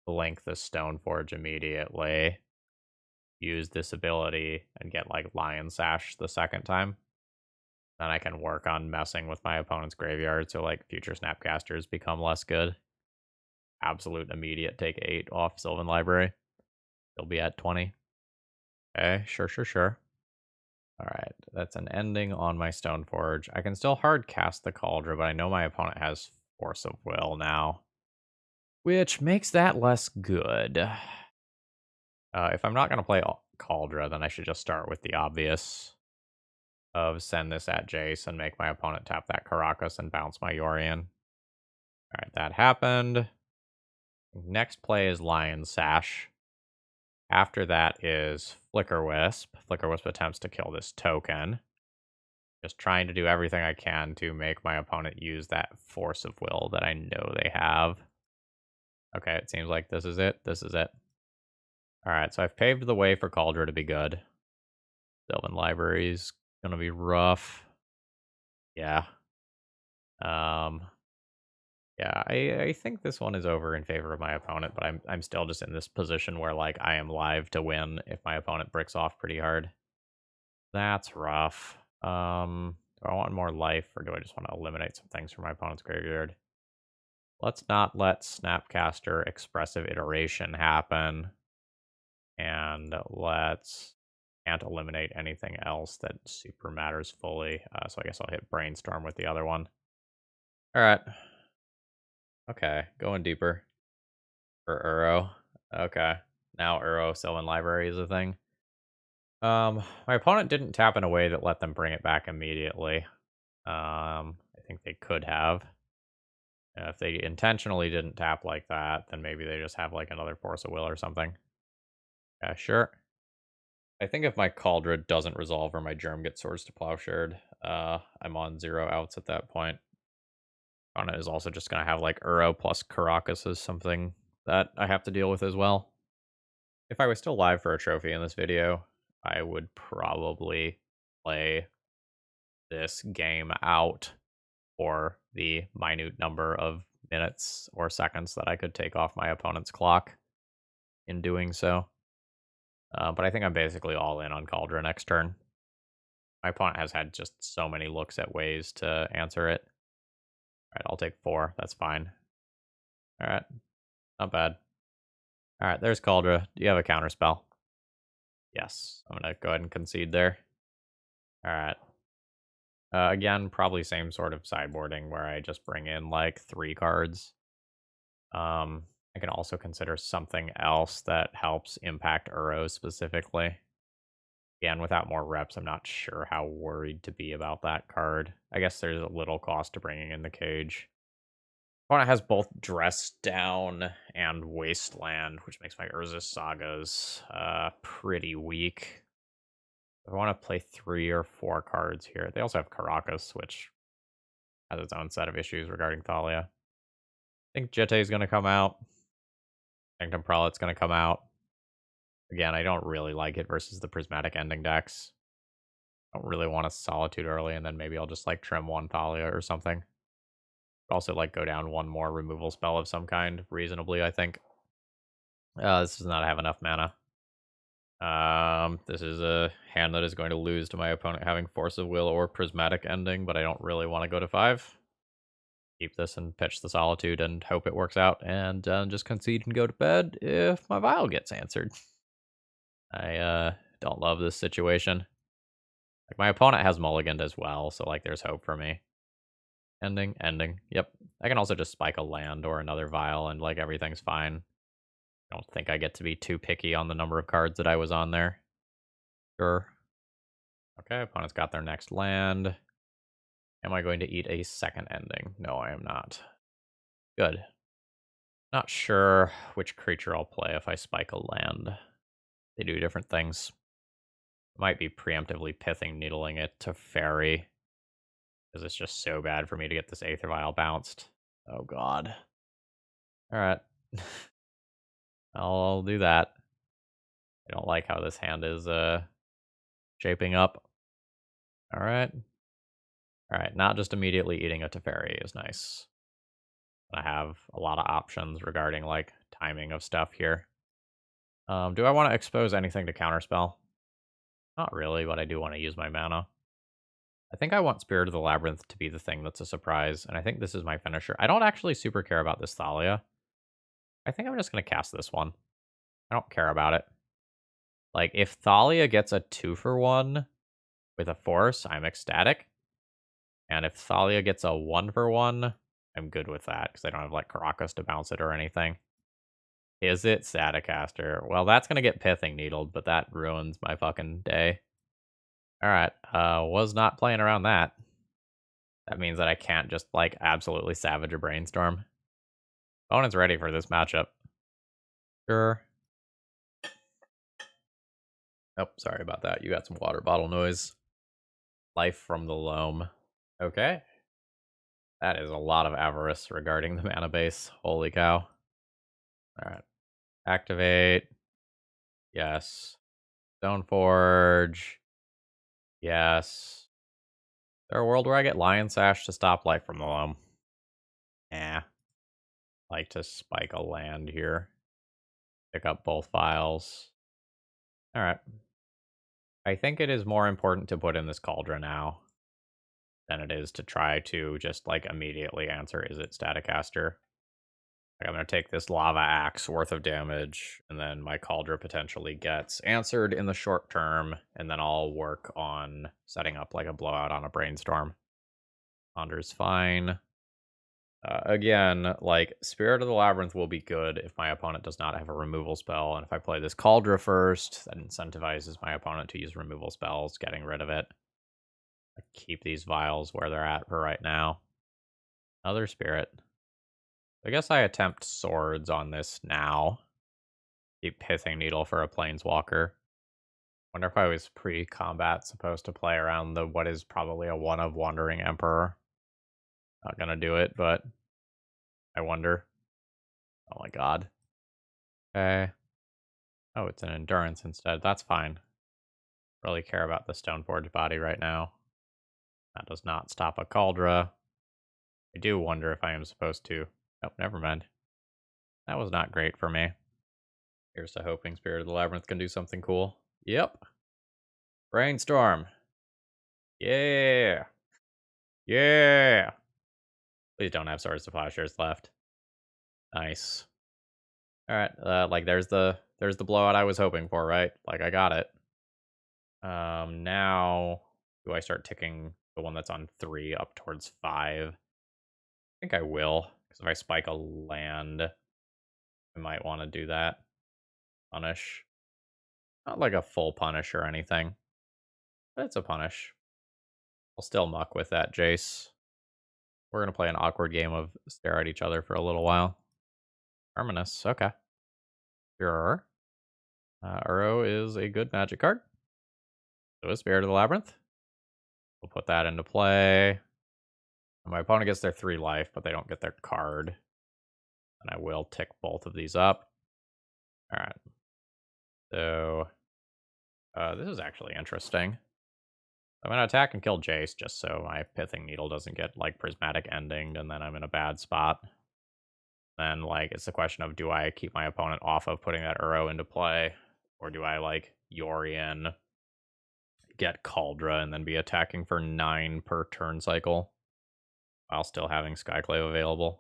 Blink the Stoneforge immediately. Use this ability and get like Lion Sash the second time. Then I can work on messing with my opponent's graveyard so like future Snapcasters become less good. Absolute immediate take 8 off Sylvan Library. He'll be at 20. Okay, sure. Alright, that's an ending on my Stoneforge. I can still hard cast the Cauldron, but I know my opponent has Force of Will now, which makes that less good. If I'm not going to play Cauldron, then I should just start with the obvious of send this at Jace and make my opponent tap that Caracas and bounce my Yorian. Alright, that happened. Next play is Lion Sash. After that is Flicker Wisp. Flicker Wisp attempts to kill this token. Just trying to do everything I can to make my opponent use that Force of Will that I know they have. Okay, it seems like this is it. Alright, so I've paved the way for Cauldron to be good. Sylvan Library's gonna be rough. Yeah. Yeah, I think this one is over in favor of my opponent, but I'm still just in this position where like I am live to win if my opponent bricks off pretty hard. That's rough. Do I want more life or do I just want to eliminate some things from my opponent's graveyard? Let's not let Snapcaster Expressive Iteration happen. And let's can't eliminate anything else that super matters fully. So I guess I'll hit Brainstorm with the other one. Alright. Okay, going deeper. For Uro. Okay. Now Uro Sylvan Library is a thing. My opponent didn't tap in a way that let them bring it back immediately. I think they could have. If they intentionally didn't tap like that, then maybe they just have like another Force of Will or something. Yeah, sure. I think if my Cauldron doesn't resolve or my Germ gets Swords to Plowshared, I'm on 0 outs at that point. Opponent is also just going to have like Uro plus Caracas as something that I have to deal with as well. If I was still live for a trophy in this video, I would probably play this game out for the minute number of minutes or seconds that I could take off my opponent's clock in doing so. But I think I'm basically all in on Cauldron next turn. My opponent has had just so many looks at ways to answer it. All right, I'll take 4. That's fine. All right, not bad. All right, there's Cauldron. Do you have a counter spell? Yes. I'm going to go ahead and concede there. All right. Again, probably same sort of sideboarding where I just bring in like 3 cards. I can also consider something else that helps impact Uro specifically. Again, without more reps, I'm not sure how worried to be about that card. I guess there's a little cost to bringing in the cage. Opponent has both Dress Down and Wasteland, which makes my Urza Sagas pretty weak. I want to play 3 or 4 cards here. They also have Caracas, which has its own set of issues regarding Thalia. I think Jete is going to come out. Sanctum Prellate's going to come out. Again, I don't really like it versus the Prismatic Ending decks. I don't really want a Solitude early, and then maybe I'll just like trim 1 Thalia or something. Also, like go down 1 more removal spell of some kind, reasonably, I think. This does not have enough mana. This is a hand that is going to lose to my opponent having Force of Will or Prismatic Ending, but I don't really want to go to 5. Keep this and pitch the Solitude and hope it works out, and just concede and go to bed if my Vial gets answered. I don't love this situation. Like, my opponent has mulliganed as well, so like there's hope for me. Ending. Yep. I can also just spike a land or another Vial, and like everything's fine. I don't think I get to be too picky on the number of cards that I was on there. Sure. Okay, opponent's got their next land. Am I going to eat a second ending? No, I am not. Good. Not sure which creature I'll play if I spike a land. They do different things. Might be preemptively Pithing Needling it to Fairy, because it's just so bad for me to get this Aether Vial bounced. Oh god. Alright. I'll do that. I don't like how this hand is shaping up. Alright. Alright, not just immediately eating a Teferi is nice. I have a lot of options regarding like timing of stuff here. Do I want to expose anything to counterspell? Not really, but I do want to use my mana. I think I want Spirit of the Labyrinth to be the thing that's a surprise, and I think this is my finisher. I don't actually super care about this Thalia. I think I'm just going to cast this one. I don't care about it. Like, if Thalia gets a 2-for-1 with a Force, I'm ecstatic. And if Thalia gets a 1-for-1, I'm good with that, because I don't have, like, Caracas to bounce it or anything. Is it Staticaster? Well, that's going to get Pithing Needled, but that ruins my fucking day. Alright, was not playing around that. That means that I can't just, like, absolutely savage a Brainstorm. Opponent's ready for this matchup. Sure. Oh, sorry about that. You got some water bottle noise. Life from the Loam. Okay. That is a lot of avarice regarding the mana base. Holy cow. Alright. Activate. Yes. Stoneforge. Yes. Is there a world where I get Lion Sash to stop Life from the Loam? Nah. Like to spike a land here. Pick up both files. Alright. I think it is more important to put in this Cauldron now than it is to try to just like immediately answer, is it Staticaster? Like, I'm going to take this Lava Axe worth of damage, and then my Cauldron potentially gets answered in the short term, and then I'll work on setting up like a blowout on a Brainstorm. Ponder's fine. Again, like, Spirit of the Labyrinth will be good if my opponent does not have a removal spell, and if I play this Cauldron first, that incentivizes my opponent to use removal spells, getting rid of it. I keep these vials where they're at for right now. Another Spirit. I guess I attempt Swords on this now. Keep Pithing Needle for a Planeswalker. Wonder if I was pre-combat supposed to play around the what is probably a 1 of Wandering Emperor. Not gonna do it, but I wonder. Oh my god. Okay. Oh, it's an endurance instead. That's fine. Really care about the Stoneforge body right now. That does not stop a Cauldra. I do wonder if I am supposed to. Oh, never mind. That was not great for me. Here's to hoping Spirit of the Labyrinth can do something cool. Yep. Brainstorm. Yeah. Yeah. Please don't have Swords to Plowshares left. Nice. All right. Like there's the blowout I was hoping for, right? Like I got it. Now do I start ticking the one that's on 3 up towards 5? I think I will, because if I spike a land, I might want to do that. Punish. Not like a full punish or anything, but it's a punish. I'll still muck with that Jace. We're gonna play an awkward game of stare at each other for a little while. Terminus, okay. Sure. Uro is a good magic card. So is Spirit of the Labyrinth. We'll put that into play. My opponent gets their 3 life, but they don't get their card. And I will tick both of these up. Alright. So, this is actually interesting. I'm going to attack and kill Jace just so my Pithing Needle doesn't get, like, Prismatic Ending, and then I'm in a bad spot. Then, like, it's a question of, do I keep my opponent off of putting that Uro into play? Or do I, like, Yorion, get Cauldra, and then be attacking for 9 per turn cycle? While still having Skyclave available.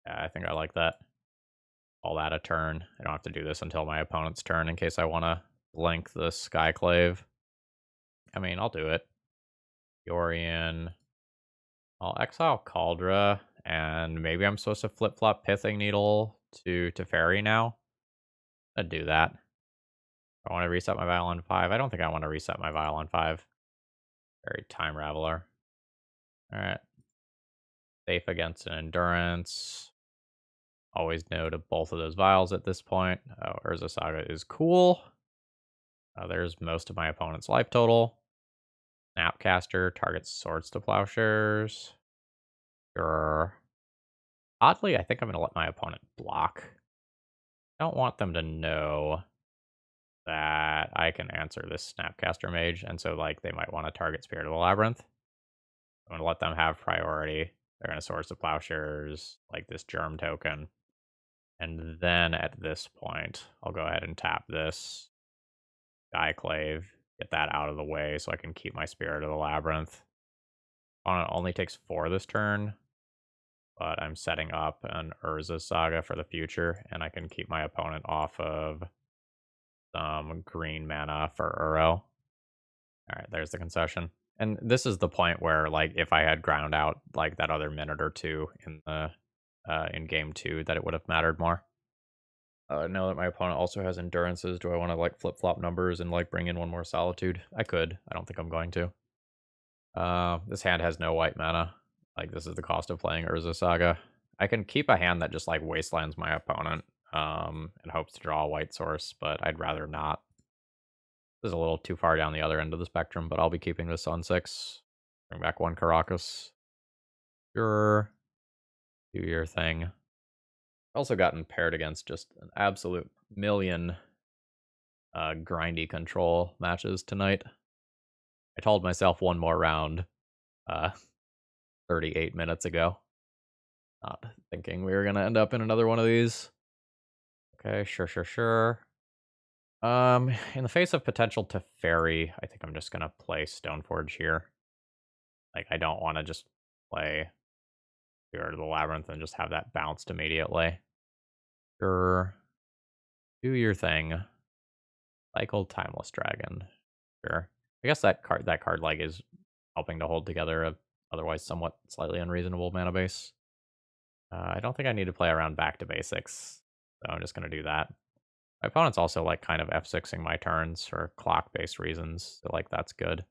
Yeah, I think I like that. All that a turn. I don't have to do this until my opponent's turn in case I want to blink the Skyclave. I mean, I'll do it. Yorion. I'll exile Cauldra, and maybe I'm supposed to flip-flop Pithing Needle to Teferi now. I'd do that. I want to reset my Vial on 5. I don't think I want to reset my Vial on 5. Very Time Raveler. Alright. Safe against an Endurance. Always no to both of those vials at this point. Oh, Urza Saga is cool. There's most of my opponent's life total. Snapcaster targets Swords to Plowshares. Sure. Oddly, I think I'm going to let my opponent block. I don't want them to know that I can answer this Snapcaster Mage, and so like they might want to target Spirit of the Labyrinth. I'm going to let them have priority. They're going to Swords to Plowshares, like this Germ token. And then at this point, I'll go ahead and tap this Skyclave, get that out of the way so I can keep my Spirit of the Labyrinth. Opponent only takes 4 this turn, but I'm setting up an Urza Saga for the future, and I can keep my opponent off of some green mana for Uro. Alright, there's the concession. And this is the point where, like, if I had ground out, like, that other minute or two in the in game 2, that it would have mattered more. Now that my opponent also has endurances, do I want to, like, flip-flop numbers and, like, bring in one more Solitude? I could. I don't think I'm going to. This hand has no white mana. Like, this is the cost of playing Urza Saga. I can keep a hand that just, like, wastelands my opponent, and hopes to draw a white source, but I'd rather not. This is a little too far down the other end of the spectrum, but I'll be keeping this on 6. Bring back 1 Caracas. Sure. Do your thing. Also gotten paired against just an absolute million grindy control matches tonight. I told myself one more round 38 minutes ago. Not thinking we were going to end up in another one of these. Okay, sure. In the face of potential Teferi, I think I'm just going to play Stoneforge here. Like, I don't want to just play Spirit of the Labyrinth and just have that bounced immediately. Sure. Do your thing. Cycle Timeless Dragon. Sure. I guess that card like is helping to hold together a otherwise somewhat slightly unreasonable mana base. I don't think I need to play around back to basics, so I'm just gonna do that. My opponent's also like kind of F6ing my turns for clock-based reasons, so like that's good.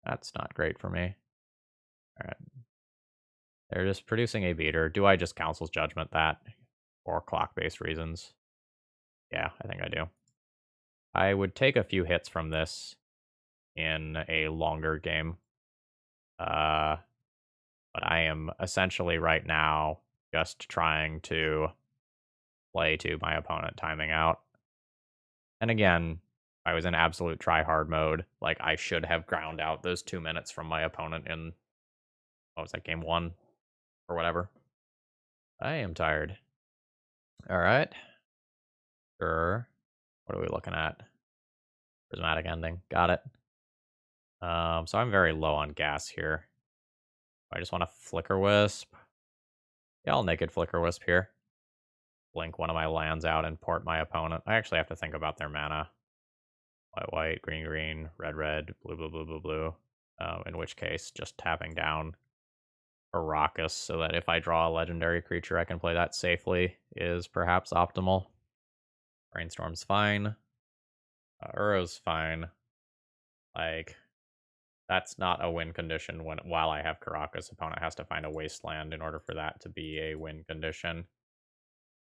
That's not great for me. Alright. They're just producing a beater. Do I just Council's Judgment that for clock-based reasons? Yeah, I think I do. I would take a few hits from this in a longer game. But I am essentially right now just trying to play to my opponent timing out. And again, I was in absolute try hard mode. Like, I should have ground out those 2 minutes from my opponent in, what was that, game one or whatever. I am tired. All right. Sure. What are we looking at? Prismatic ending. Got it. So I'm very low on gas here. I just want to Flicker Wisp. Yeah, I'll Naked Flicker Wisp here. Blink one of my lands out and port my opponent. I actually have to think about their mana. White, white, green, green, red, red, blue, blue, blue, blue, blue. In which case, just tapping down Arrakis so that if I draw a legendary creature, I can play that safely is perhaps optimal. Brainstorm's fine. Uro's fine. Like, that's not a win condition while I have Caracas. Opponent has to find a wasteland in order for that to be a win condition.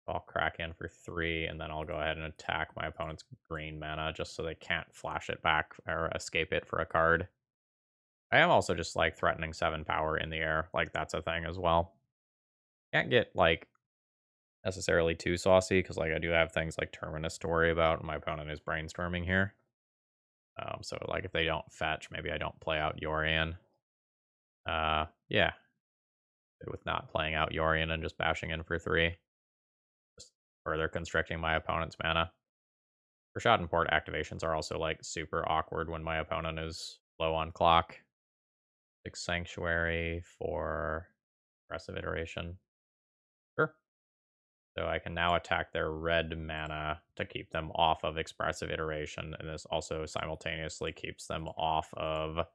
I'll crack in for 3, and then I'll go ahead and attack my opponent's green mana just so they can't flash it back or escape it for a card. I am also just like threatening 7 power in the air. Like, that's a thing as well. Can't get like necessarily too saucy because like I do have things like Terminus to worry about, and my opponent is brainstorming here. So like if they don't fetch, maybe I don't play out Yorion. Yeah. Good with not playing out Yorion and just bashing in for 3. Just further constricting my opponent's mana. For shot and port, activations are also like super awkward when my opponent is low on clock. 6 Sanctuary for aggressive iteration. Sure. So I can now attack their red mana to keep them off of expressive iteration, and this also simultaneously keeps them off of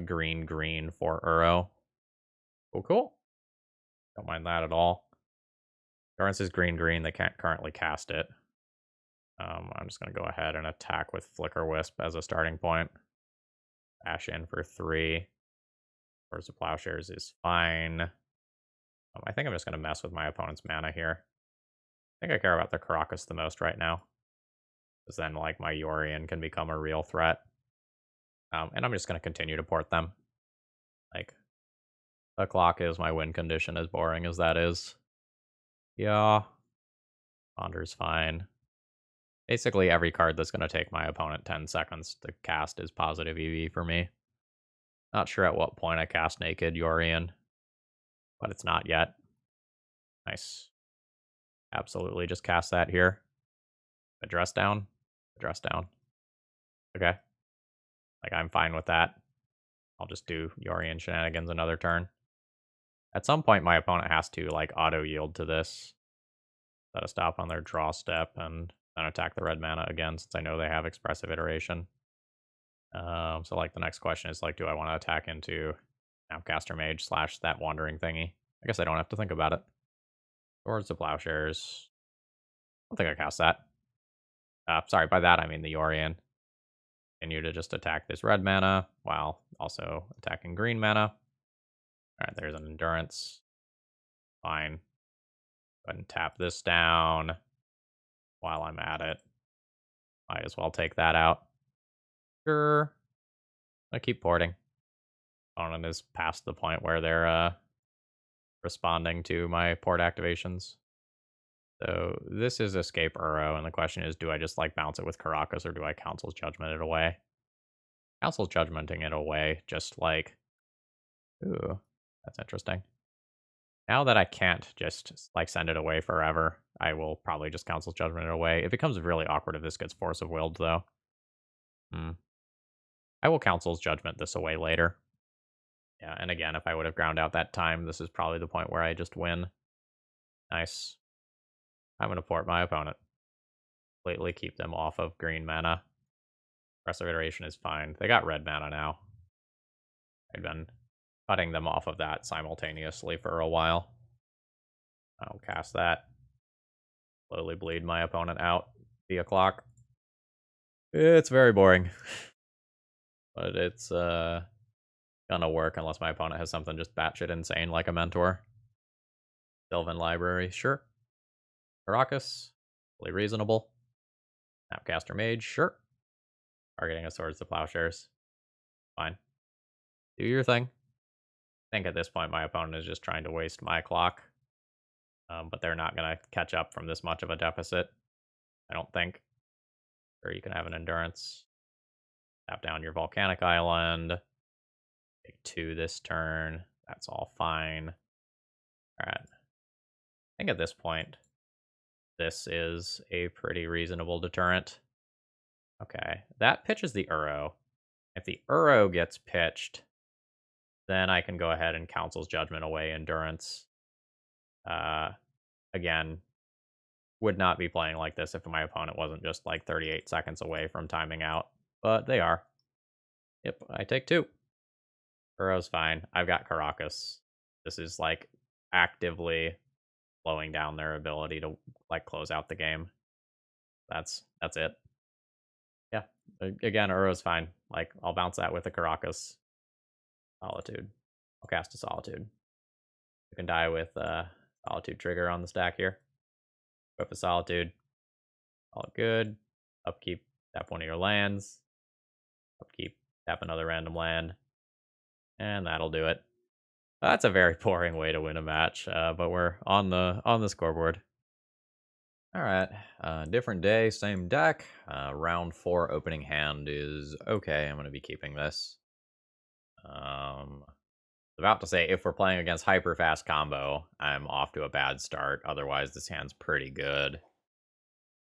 green green for Uro. Oh, cool. Don't mind that at all. Dorrance is green green. They can't currently cast it. I'm just going to go ahead and attack with Flicker Wisp as a starting point. Dash in for 3. Swords of Plowshares is fine. I think I'm just going to mess with my opponent's mana here. I think I care about the Caracas the most right now. Because then, like, my Yorion can become a real threat. And I'm just going to continue to port them. Like, the clock is my win condition, as boring as that is. Yeah. Ponder's fine. Basically, every card that's going to take my opponent 10 seconds to cast is positive EV for me. Not sure at what point I cast Naked Yorion, but it's not yet. Nice. Absolutely just cast that here. Address down. Address down. Okay. Like, I'm fine with that. I'll just do Yorion shenanigans another turn. At some point, my opponent has to, like, auto-yield to this. Set a stop on their draw step, and then attack the red mana again, since I know they have expressive iteration. So, like, the next question is, like, do I want to attack into Snapcaster Mage / that wandering thingy? I guess I don't have to think about it. Swords to Plowshares. I don't think I cast that. Sorry, by that I mean the Yorion. Continue to just attack this red mana while also attacking green mana. Alright, there's an Endurance. Fine. Go ahead and tap this down while I'm at it. Might as well take that out. Sure. I keep porting. Opponent is past the point where they're responding to my port activations. So this is Escape Uro, and the question is, do I just like bounce it with Caracas, or do I Council's Judgment it away? Council's Judgmenting it away, just like... Ooh, that's interesting. Now that I can't just like send it away forever, I will probably just Council's Judgment it away. It becomes really awkward if this gets Force of Willed, though. I will Council's Judgment this away later. Yeah, and again, if I would have ground out that time, this is probably the point where I just win. Nice. I'm going to port my opponent. Completely keep them off of green mana. Aggressive Iteration is fine. They got red mana now. I've been cutting them off of that simultaneously for a while. I'll cast that. Slowly bleed my opponent out via clock. It's very boring. But it's gonna work unless my opponent has something just batshit insane like a Mentor. Sylvan Library, sure. Caracas, fully reasonable. Snapcaster Mage, sure. Targeting a Swords to Plowshares. Fine. Do your thing. I think at this point my opponent is just trying to waste my clock. But they're not going to catch up from this much of a deficit. I don't think. Or you can have an endurance. Tap down your volcanic island. Take 2 this turn. That's all fine. Alright. I think at this point, this is a pretty reasonable deterrent. Okay. That pitches the Uro. If the Uro gets pitched, then I can go ahead and Council's Judgment away endurance. Uh, again, would not be playing like this if my opponent wasn't just like 38 seconds away from timing out. But they are. Yep, I take 2. Uro's fine. I've got Caracas. This is like actively slowing down their ability to like close out the game. That's it. Yeah. Again, Uro's fine. Like I'll bounce that with a Caracas. Solitude. I'll cast a Solitude. You can die with Solitude trigger on the stack here. Go for Solitude. All good. Upkeep. Tap one of your lands. Upkeep. Tap another random land. And that'll do it. That's a very boring way to win a match, but we're on the scoreboard. All right, different day, same deck. Round 4 opening hand is okay. I'm going to be keeping this. About to say, if we're playing against hyper fast combo, I'm off to a bad start. Otherwise, this hand's pretty good.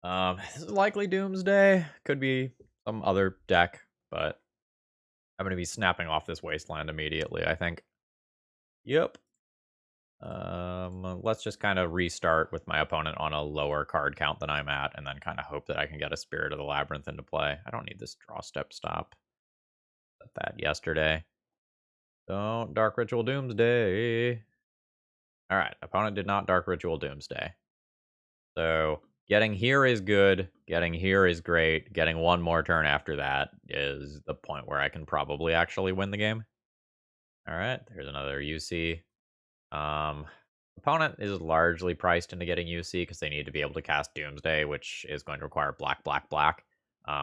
This is likely Doomsday. Could be some other deck, but I'm going to be snapping off this Wasteland immediately, I think. Yep. Let's just kind of restart with my opponent on a lower card count than I'm at, and then kind of hope that I can get a Spirit of the Labyrinth into play. I don't need this draw step stop. Set that yesterday. Don't Dark Ritual Doomsday. Alright, opponent did not Dark Ritual Doomsday. So, getting here is good. Getting here is great. Getting one more turn after that is the point where I can probably actually win the game. Alright, there's another UC. Opponent is largely priced into getting UC because they need to be able to cast Doomsday, which is going to require black, black, black.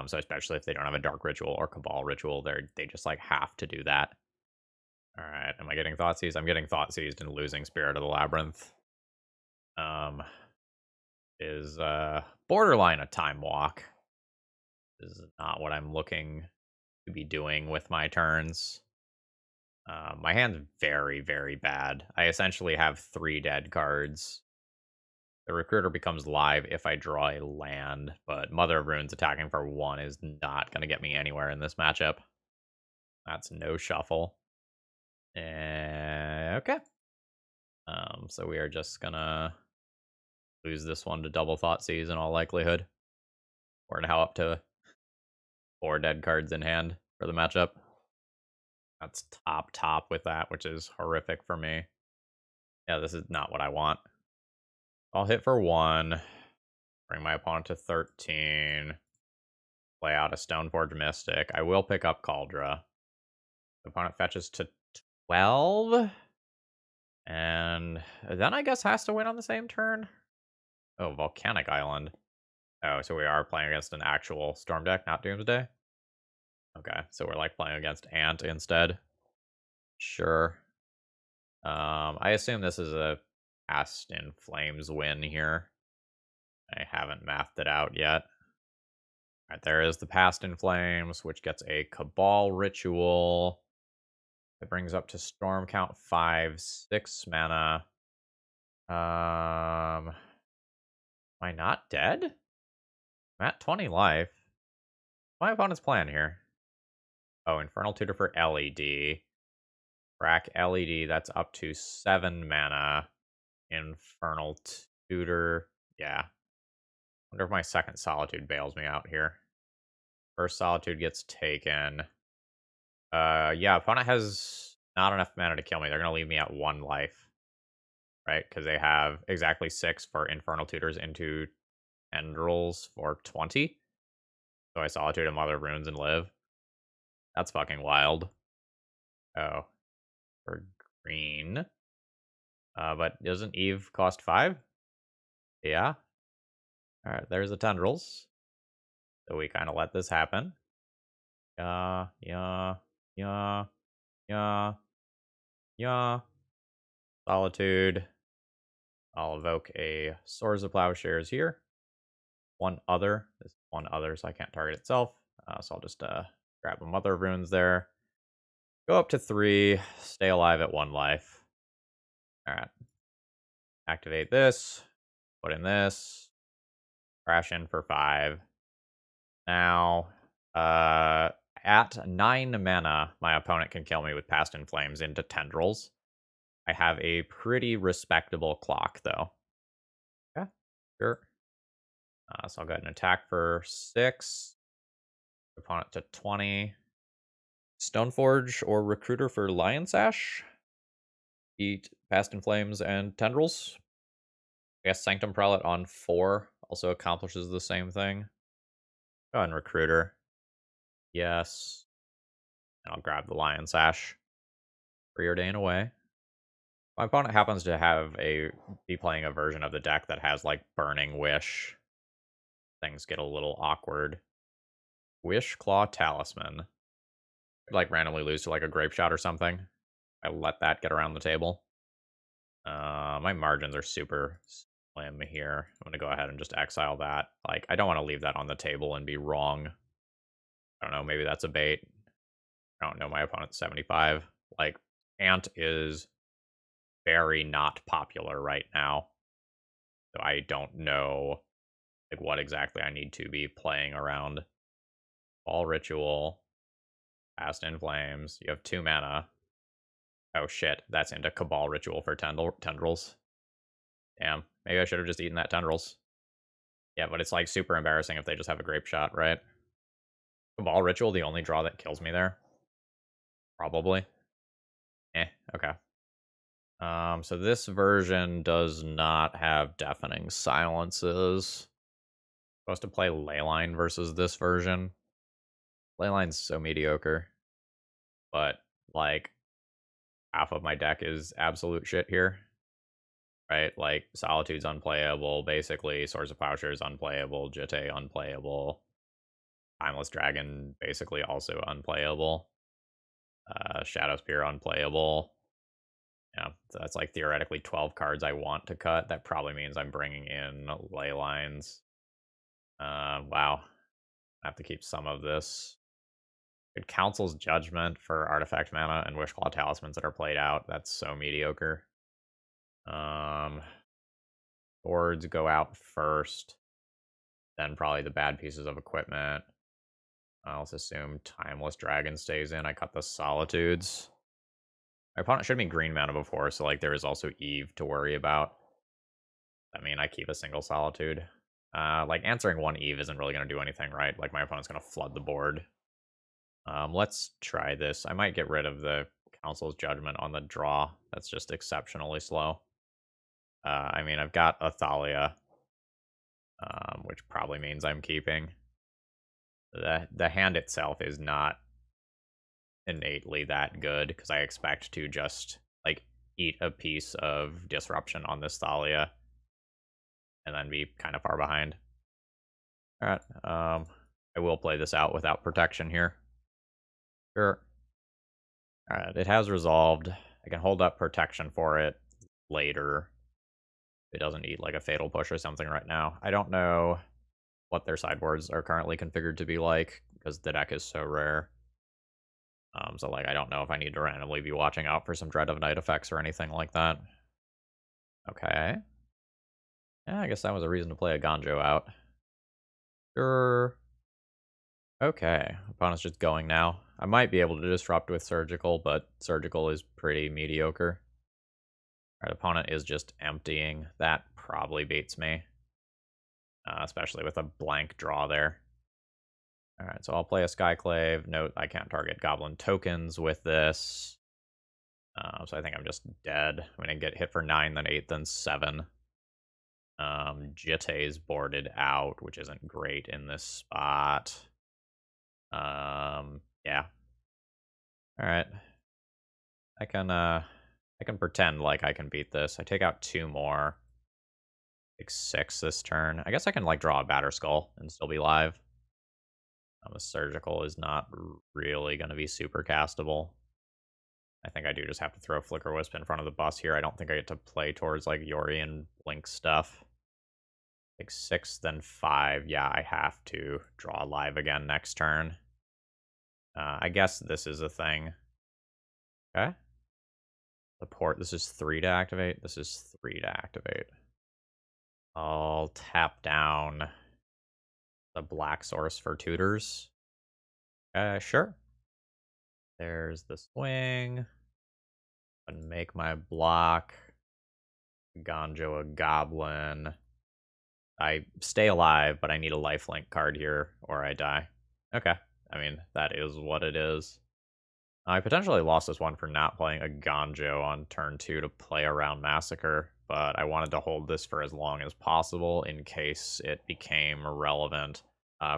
So especially if they don't have a Dark Ritual or Cabal Ritual, they just like have to do that. All right, am I getting Thoughtseized? I'm getting Thoughtseized and losing Spirit of the Labyrinth. Is borderline a Time Walk. This is not what I'm looking to be doing with my turns. My hand's very, very bad. I essentially have 3 dead cards. The Recruiter becomes live if I draw a land, but Mother of Runes attacking for 1 is not going to get me anywhere in this matchup. That's no shuffle. Okay. So we are just going to lose this one to double Thoughtseize in all likelihood. We're now up to 4 dead cards in hand for the matchup. That's top with that, which is horrific for me. Yeah, this is not what I want. I'll hit for 1. Bring my opponent to 13. Play out a Stoneforge Mystic. I will pick up Cauldra. The opponent fetches to 12. And then I guess has to win on the same turn. Oh, Volcanic Island. Oh, so we are playing against an actual Storm deck, not Doomsday? Okay, so we're like playing against Ant instead. Sure. I assume this is a Cast in Flames win here. I haven't mathed it out yet. Alright, there is the Past in Flames, which gets a Cabal Ritual. It brings up to Storm count 5, 6 mana. Am I not dead? I'm at 20 life. My opponent's plan here. Oh, Infernal Tutor for LED. Crack LED, that's up to 7 mana. Infernal Tutor. Yeah. Wonder if my second Solitude bails me out here. First Solitude gets taken. Yeah, opponent has not enough mana to kill me. They're going to leave me at 1 life. Right? Because they have exactly 6 for Infernal Tutors into Tendrils for 20. So I Solitude a Mother of Runes and live. That's fucking wild. Oh. For green. But doesn't Eve cost 5? Yeah. Alright, there's the Tendrils. So we kind of let this happen. Yeah. Solitude. I'll evoke a Swords of Plowshares here. one other. This is one other, so I can't target itself. So I'll just grab a Mother of Runes there. Go up to 3, stay alive at 1 life. Alright. Activate this, put in this, crash in for 5. Now, at 9 mana, my opponent can kill me with Past in Flames into Tendrils. I have a pretty respectable clock, though. Yeah, sure. So I'll go ahead and attack for 6. Opponent to 20. Stoneforge or Recruiter for Lion Sash. Eat Past in Flames and Tendrils. I guess Sanctum Prelate on 4 also accomplishes the same thing. Go ahead and Recruiter. Yes. And I'll grab the Lion Sash. Preordain away. My opponent happens to be playing a version of the deck that has like Burning Wish. Things get a little awkward. Wish Claw Talisman. Like randomly lose to like a Grape Shot or something. I let that get around the table. My margins are super slim here. I'm gonna go ahead and just exile that. Like, I don't want to leave that on the table and be wrong. I don't know, maybe that's a bait. I don't know, my opponent's 75. Like, Ant is very not popular right now. So I don't know like what exactly I need to be playing around. Ball Ritual, Past in Flames. You have 2 mana. Oh shit, that's into Cabal Ritual for Tendrils. Damn, maybe I should have just eaten that Tendrils. Yeah, but it's like super embarrassing if they just have a Grape Shot, right? Cabal Ritual, the only draw that kills me there? Probably. Okay. So this version does not have Deafening Silences. Supposed to play Leyline versus this version. Leyline's so mediocre. But, like, half of my deck is absolute shit here. Right? Like, Solitude's unplayable, basically. Swords of Plowshare's unplayable. Jitte unplayable. Timeless Dragon basically also unplayable. Shadow Spear unplayable. Yeah, so that's like theoretically 12 cards I want to cut. That probably means I'm bringing in ley lines. Wow. I have to keep some of this. Good Council's Judgment for artifact mana and Wishclaw Talismans that are played out. That's so mediocre. Swords go out first. Then probably the bad pieces of equipment. I'll just assume Timeless Dragon stays in. I cut the Solitudes. My opponent should be green mana before, so like there is also Eve to worry about. I mean, I keep a single Solitude. Like answering 1 Eve isn't really going to do anything, right? Like my opponent's going to flood the board. Let's try this. I might get rid of the Council's Judgment on the draw. That's just exceptionally slow. I mean, I've got Athalia, which probably means I'm keeping. The hand itself is not innately that good, because I expect to just, like, eat a piece of Disruption on this Thalia, and then be kind of far behind. Alright, I will play this out without protection here. Sure. Alright, it has resolved. I can hold up protection for it later. It doesn't need like a Fatal Push or something right now. I don't know what their sideboards are currently configured to be like, because the deck is so rare. So like I don't know if I need to randomly be watching out for some Dread of Night effects or anything like that. Okay. Yeah, I guess that was a reason to play a Ganjo out. Sure. Okay, opponent's just going now. I might be able to disrupt with Surgical, but Surgical is pretty mediocre. Alright, opponent is just emptying. That probably beats me. Especially with a blank draw there. Alright, so I'll play a Skyclave. Note, I can't target Goblin tokens with this. So I think I'm just dead. I'm going to get hit for 9, then 8, then 7. Jitte's boarded out, which isn't great in this spot. Yeah. Alright. I can pretend like I can beat this. I take out 2 more. Take 6 this turn. I guess I can like draw a Batter Skull and still be live. The Surgical is not really going to be super castable. I think I do just have to throw Flicker Wisp in front of the bus here. I don't think I get to play towards like Yori and Blink stuff. Take 6, then 5. Yeah, I have to draw live again next turn. I guess this is a thing. Okay. The port, this is 3 to activate. This is 3 to activate. I'll tap down the black source for tutors. Sure. There's the swing. And make my block. Ganjo a goblin. I stay alive, but I need a lifelink card here, or I die. Okay. I mean, that is what it is. I potentially lost this one for not playing a Ganjo on turn 2 to play around Massacre, but I wanted to hold this for as long as possible in case it became relevant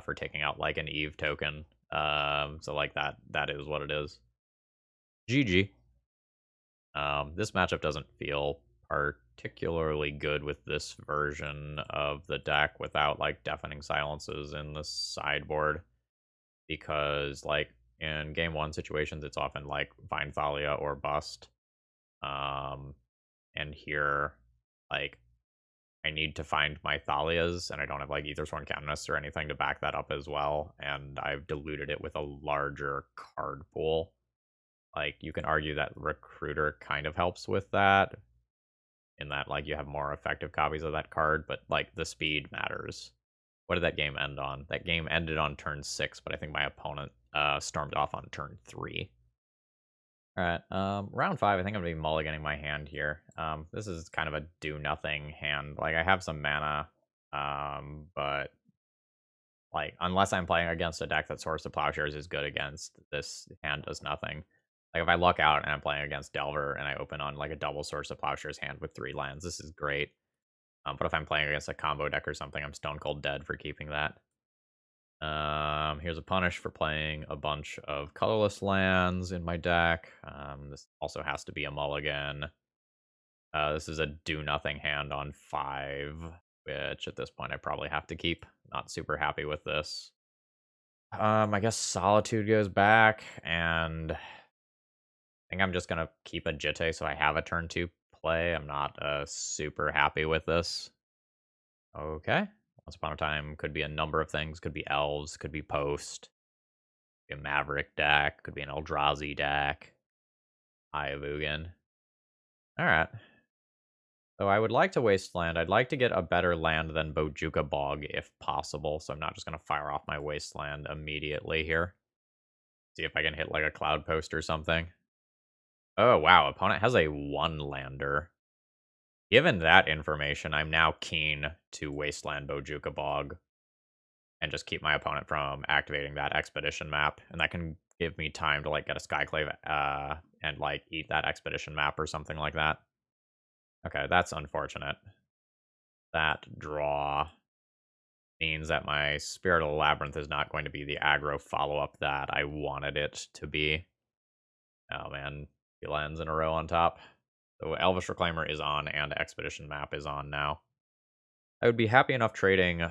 for taking out, like, an Eve token. So, like, that is what it is. GG. This matchup doesn't feel particularly good with this version of the deck without, like, Deafening Silences in the sideboard, because, like, in game 1 situations, it's often, like, Vine Thalia or Bust. And here, like, I need to find my Thalias, and I don't have, like, Aethersworn Canonist or anything to back that up as well, and I've diluted it with a larger card pool. Like, you can argue that Recruiter kind of helps with that, in that, like, you have more effective copies of that card, but, like, the speed matters. What did that game end on? That game ended on turn 6, but I think my opponent stormed off on turn 3. Alright, round 5, I think I'm going to be mulliganing my hand here. This is kind of a do-nothing hand. Like, I have some mana, but, like, unless I'm playing against a deck that Source of Plowshares is good against, this hand does nothing. Like, if I luck out and I'm playing against Delver and I open on, like, a double Source of Plowshares hand with 3 lands, this is great. But if I'm playing against a combo deck or something, I'm stone cold dead for keeping that. Here's a punish for playing a bunch of colorless lands in my deck. This also has to be a mulligan. This is a do-nothing hand on 5, which at this point I probably have to keep. Not super happy with this. I guess Solitude goes back, and I think I'm just going to keep a Jitte so I have a turn 2 play. I'm not super happy with this. Okay. Once Upon a Time could be a number of things. Could be elves, could be post, could be a Maverick deck, could be an Eldrazi deck, Eye of Ugin. Alright. So I would like to Wasteland. I'd like to get a better land than Bojuka Bog if possible, so I'm not just going to fire off my Wasteland immediately here. See if I can hit like a Cloud Post or something. Oh, wow. Opponent has a 1-lander. Given that information, I'm now keen to Wasteland Bojuka Bog and just keep my opponent from activating that expedition map, and that can give me time to, like, get a Skyclave and, like, eat that expedition map or something like that. Okay, that's unfortunate. That draw means that my Spirit of the Labyrinth is not going to be the aggro follow-up that I wanted it to be. Oh man, 2 lands in a row on top. So Elvish Reclaimer is on, and Expedition Map is on now. I would be happy enough trading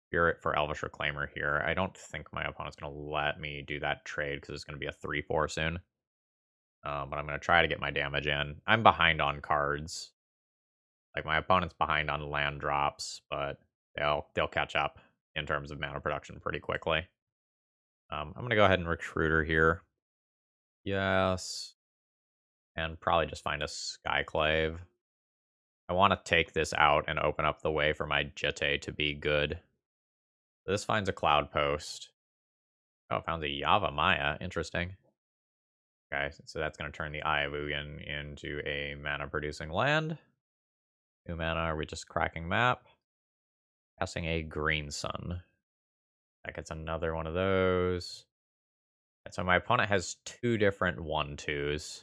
Spirit for Elvish Reclaimer here. I don't think my opponent's going to let me do that trade because it's going to be a 3-4 soon. But I'm going to try to get my damage in. I'm behind on cards. Like, my opponent's behind on land drops, but they'll catch up in terms of mana production pretty quickly. I'm going to go ahead and Recruiter here. Yes. And probably just find a Skyclave. I want to take this out and open up the way for my Jitte to be good. This finds a Cloud Post. Oh, it found a Yava Maya. Interesting. Okay, so that's going to turn the Eye of Ugin into a mana-producing land. 2 mana, are we just cracking map? Casting a Green Sun. That gets another one of those. So my opponent has 2 different 1/2s.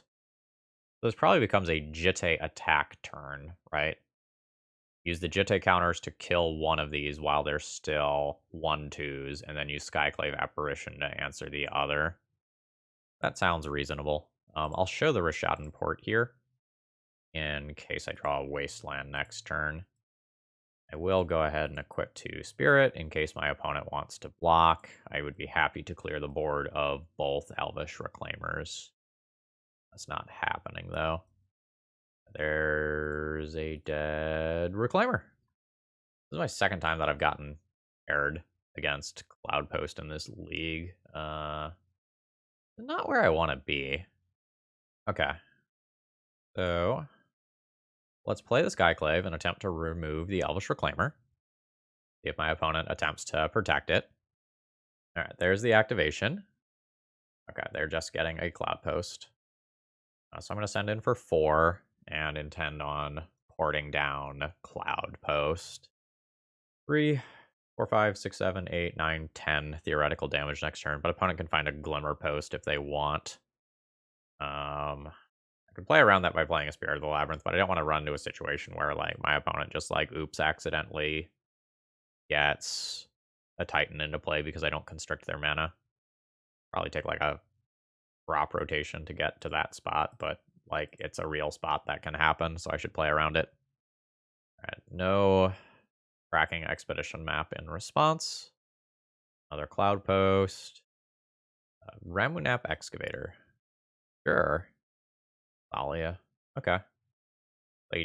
So this probably becomes a Jitte attack turn, right? Use the Jitte counters to kill one of these while they're still 1/2s, and then use Skyclave Apparition to answer the other. That sounds reasonable. I'll show the Rishadan port here, in case I draw a Wasteland next turn. I will go ahead and equip 2 Spirit, in case my opponent wants to block. I would be happy to clear the board of both Elvish Reclaimers. That's not happening, though. There's a dead Reclaimer. This is my second time that I've gotten paired against Cloud Post in this league. Not where I want to be. Okay. So let's play the Skyclave and attempt to remove the Elvish Reclaimer. See if my opponent attempts to protect it. All right, there's the activation. Okay, they're just getting a Cloud Post. So I'm going to send in for 4 and intend on porting down Cloud Post. 3, 4, 5, 6, 7, 8, 9, 10 theoretical damage next turn, but opponent can find a Glimmer Post if they want. I could play around that by playing a Spirit of the Labyrinth, but I don't want to run into a situation where like my opponent just like oops accidentally gets a Titan into play because I don't constrict their mana. Probably take like a drop rotation to get to that spot, but like it's a real spot that can happen, so I should play around it. All right, no tracking expedition map in response. Another Cloud Post. Ramunap Excavator. Sure. Thalia. Okay.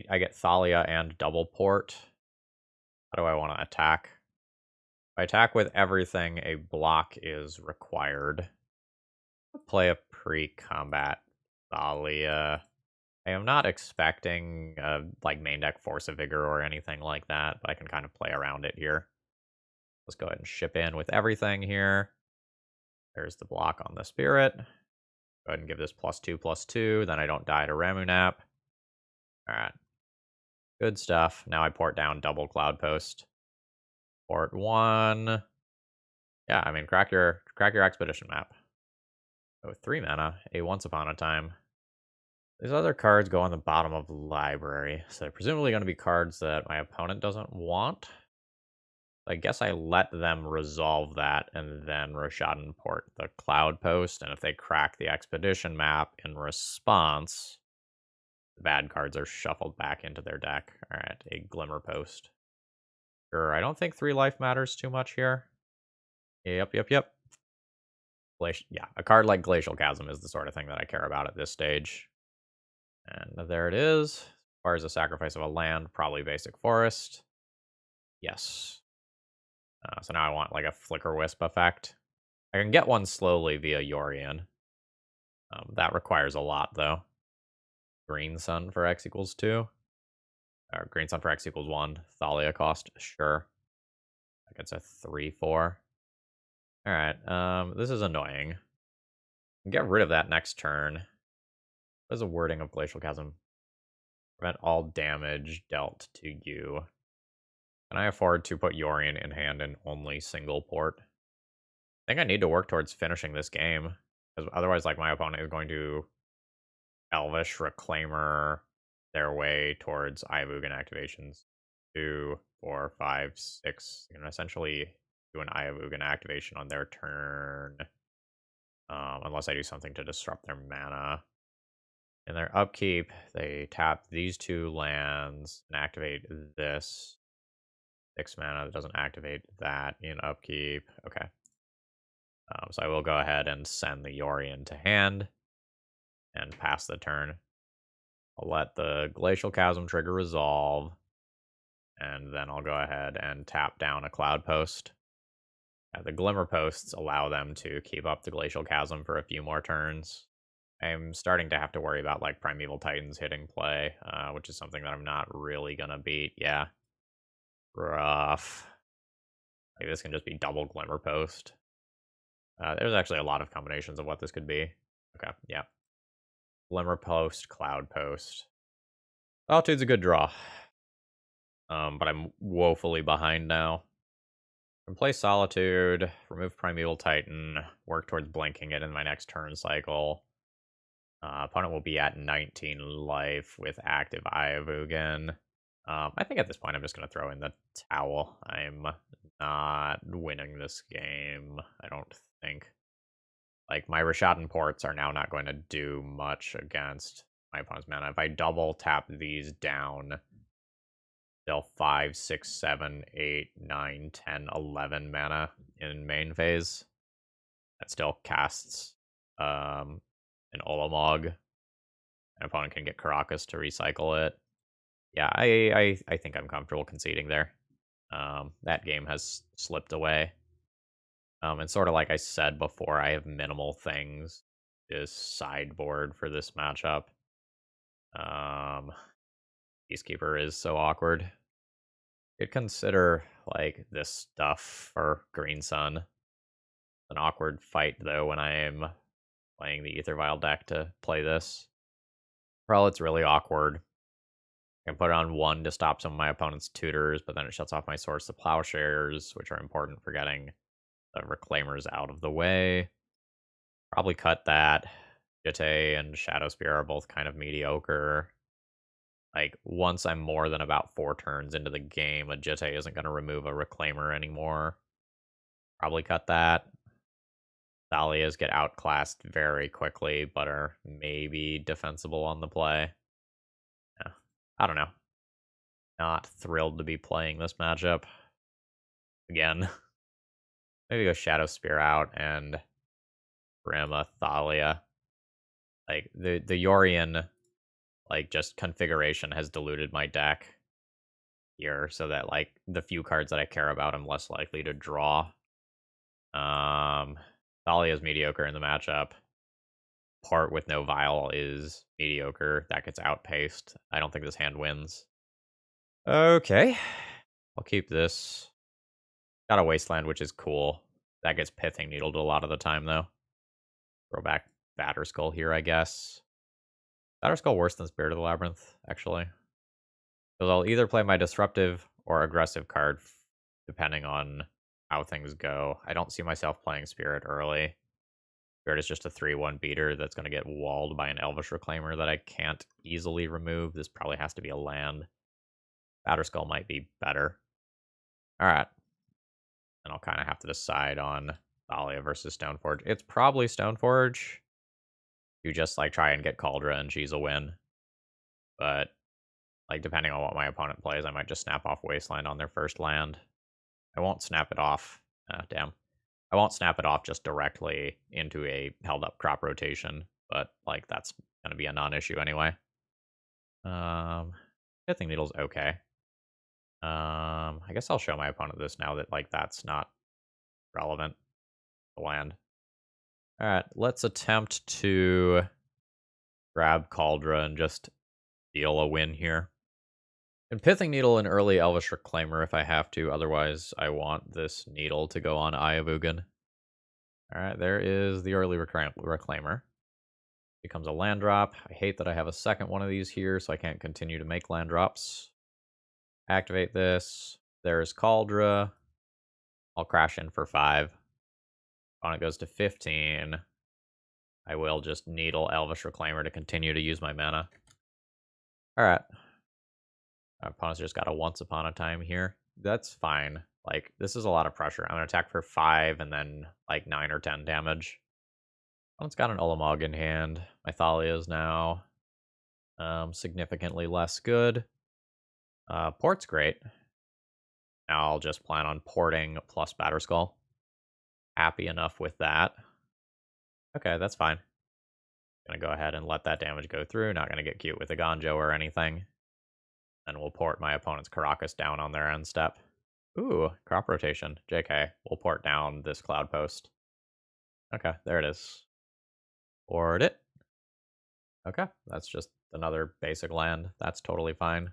I get Thalia and double port. How do I want to attack? If I attack with everything, a block is required. Play a pre-combat Thalia. I am not expecting like main deck Force of Vigor or anything like that, but I can kind of play around it here. Let's go ahead and ship in with everything here. There's the block on the Spirit. Go ahead and give this +2/+2, then I don't die to Ramunap. Alright. Good stuff. Now I port down double Cloud Post. Port 1. Yeah, I mean, crack your expedition map. Oh, 3 mana, a Once Upon a Time. These other cards go on the bottom of the library, so they're presumably going to be cards that my opponent doesn't want. I guess I let them resolve that and then Rashadan port the Cloud Post, and if they crack the expedition map in response, the bad cards are shuffled back into their deck. Alright, a Glimmer Post. Sure, I don't think 3 life matters too much here. Yep. Yeah, a card like Glacial Chasm is the sort of thing that I care about at this stage. And there it is. As far as the sacrifice of a land, probably Basic Forest. Yes. So now I want like a Flicker Wisp effect. I can get one slowly via Yorion. That requires a lot, though. Green Sun for X equals 2. Or Green Sun for X equals 1. Thalia cost, sure. That gets a 3/4. Alright, this is annoying. Get rid of that next turn. What is the wording of Glacial Chasm? Prevent all damage dealt to you. Can I afford to put Yorion in hand in only single port? I think I need to work towards finishing this game. Because otherwise, like, my opponent is going to Elvish Reclaimer their way towards Ayavugan activations. 2, 4, 5, 6. You can essentially do an Ayavugan activation on their turn. Unless I do something to disrupt their mana. In their upkeep, they tap these 2 lands and activate this. 6 mana that doesn't activate that in upkeep. Okay. So I will go ahead and send the Yorion to hand and pass the turn. I'll let the Glacial Chasm trigger resolve, and then I'll go ahead and tap down a Cloud Post. The Glimmer Posts allow them to keep up the Glacial Chasm for a few more turns. I'm starting to have to worry about like Primeval Titans hitting play, which is something that I'm not really gonna beat. Yeah. Rough. Like this can just be double Glimmer Post. There's actually a lot of combinations of what this could be. Okay, yeah. Glimmer Post, Cloud Post. Solitude's a good draw. But I'm woefully behind now. I can play Solitude, remove Primeval Titan, work towards blinking it in my next turn cycle. Opponent will be at 19 life with active Ayavugan. I think at this point I'm just going to throw in the towel. I'm not winning this game, I don't think. Like, my Rashadan ports are now not going to do much against my opponent's mana. If I double tap these down, they'll 5, 6, 7, 8, 9, 10, 11 mana in main phase. That still casts an Olamog. An opponent can get Karakas to recycle it. Yeah, I think I'm comfortable conceding there. That game has slipped away. And sort of like I said before, I have minimal things to sideboard for this matchup. Um, Peacekeeper is so awkward. Could consider like this stuff for Green Sun. An awkward fight though when I am playing the Ether Vial deck to play this. It's really awkward. I can put it on 1 to stop some of my opponent's tutors, but then it shuts off my source of plowshares, which are important for getting the reclaimers out of the way. Probably cut that. Jitte and Shadow Spear are both kind of mediocre. Like, once I'm more than about 4 turns into the game, a Jitte isn't going to remove a reclaimer anymore. Probably cut that. Thalias get outclassed very quickly, but are maybe defensible on the play. Yeah, I don't know. Not thrilled to be playing this matchup. Again. Maybe go Shadow Spear out and Brim a Thalia. Like, the Yorian, like, just configuration has diluted my deck here, so that, like, the few cards that I care about I'm less likely to draw. Thalia is mediocre in the matchup. Part with no Vial is mediocre. That gets outpaced. I don't think this hand wins. Okay. I'll keep this. Got a Wasteland, which is cool. That gets Pithing Needled a lot of the time, though. Throw back Batterskull here, I guess. Batterskull worse than Spirit of the Labyrinth, actually. Because I'll either play my Disruptive or Aggressive card, depending on how things go. I don't see myself playing Spirit early. Spirit is just a 3-1 beater that's going to get walled by an Elvish Reclaimer that I can't easily remove. This probably has to be a land. Batterskull might be better. Alright. And I'll kind of have to decide on Thalia versus Stoneforge. It's probably Stoneforge. You just, like, try and get Kaldra and she's a win. But, like, depending on what my opponent plays, I might just snap off Wasteland on their first land. I won't snap it off. Damn. I won't snap it off just directly into a held-up crop rotation, but, like, that's going to be a non-issue anyway. Pithing Needle's okay. I guess I'll show my opponent this now that, like, that's not relevant. The land. Alright, let's attempt to grab Kaldra and just deal a win here. And Pithing Needle and early Elvish Reclaimer if I have to, otherwise I want this needle to go on Eye of Ugin. Alright, there is the early Reclaimer. Becomes a land drop. I hate that I have a second one of these here, so I can't continue to make land drops. Activate this. There's Kaldra. I'll crash in for 5. Opponent goes to 15. I will just needle Elvish Reclaimer to continue to use my mana. Alright. My opponent's just got a Once Upon a Time here. That's fine. Like, this is a lot of pressure. I'm going to attack for 5 and then, like, 9 or 10 damage. Opponent's got an Ulamog in hand. My Thalia is now significantly less good. Port's great. Now I'll just plan on porting plus Batterskull. Happy enough with that. Okay, that's fine. Gonna go ahead and let that damage go through. Not gonna get cute with a Ganjo or anything. Then we'll port my opponent's Caracas down on their end step. Ooh, crop rotation. JK. We'll port down this Cloud Post. Okay, there it is. Port it. Okay, that's just another basic land. That's totally fine.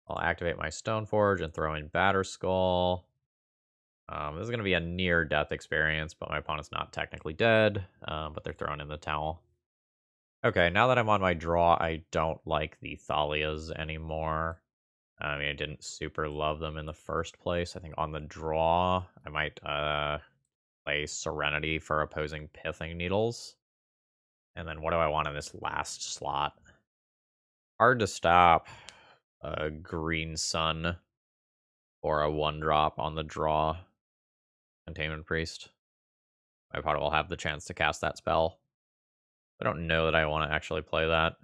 I'll activate my Stoneforge and throw in Batterskull. This is going to be a near-death experience, but my opponent's not technically dead, but they're throwing in the towel. Okay, now that I'm on my draw, I don't like the Thalias anymore. I mean, I didn't super love them in the first place. I think on the draw, I might play Serenity for opposing Pithing Needles. And then what do I want in this last slot? Hard to stop a Green Sun or a 1-drop on the draw. Containment Priest. My opponent will have the chance to cast that spell. I don't know that I want to actually play that.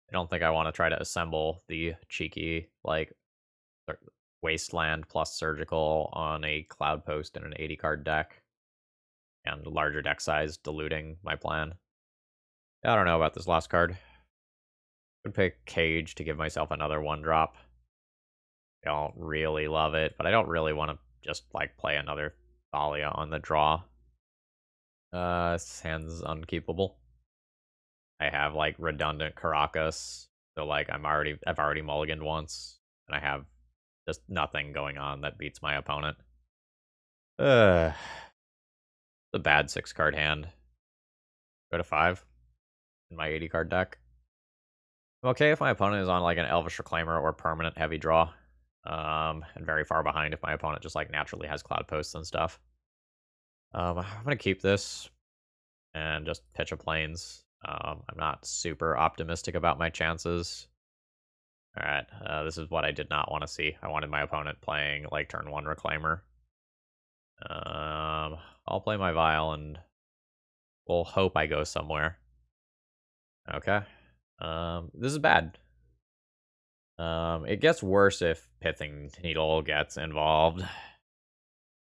I don't think I want to try to assemble the cheeky, like, Wasteland plus Surgical on a Cloud Post in an 80-card deck. And larger deck size diluting my plan. I don't know about this last card. Could pick Cage to give myself another 1-drop. Don't really love it, but I don't really want to just, like, play another Thalia on the draw. This hand's unkeepable. I have, like, redundant Caracas, so, like, I've already mulliganed once, and I have just nothing going on that beats my opponent. Ugh. The bad 6-card hand. Go to 5 in my 80-card deck. I'm okay if my opponent is on, like, an Elvish Reclaimer or permanent heavy draw. And very far behind if my opponent just, like, naturally has Cloud Posts and stuff. I'm gonna keep this and just pitch a Plains. I'm not super optimistic about my chances. Alright, this is what I did not want to see. I wanted my opponent playing, like, turn 1 Reclaimer. I'll play my Vial and we'll hope I go somewhere. Okay. This is bad. It gets worse if Pithing Needle gets involved.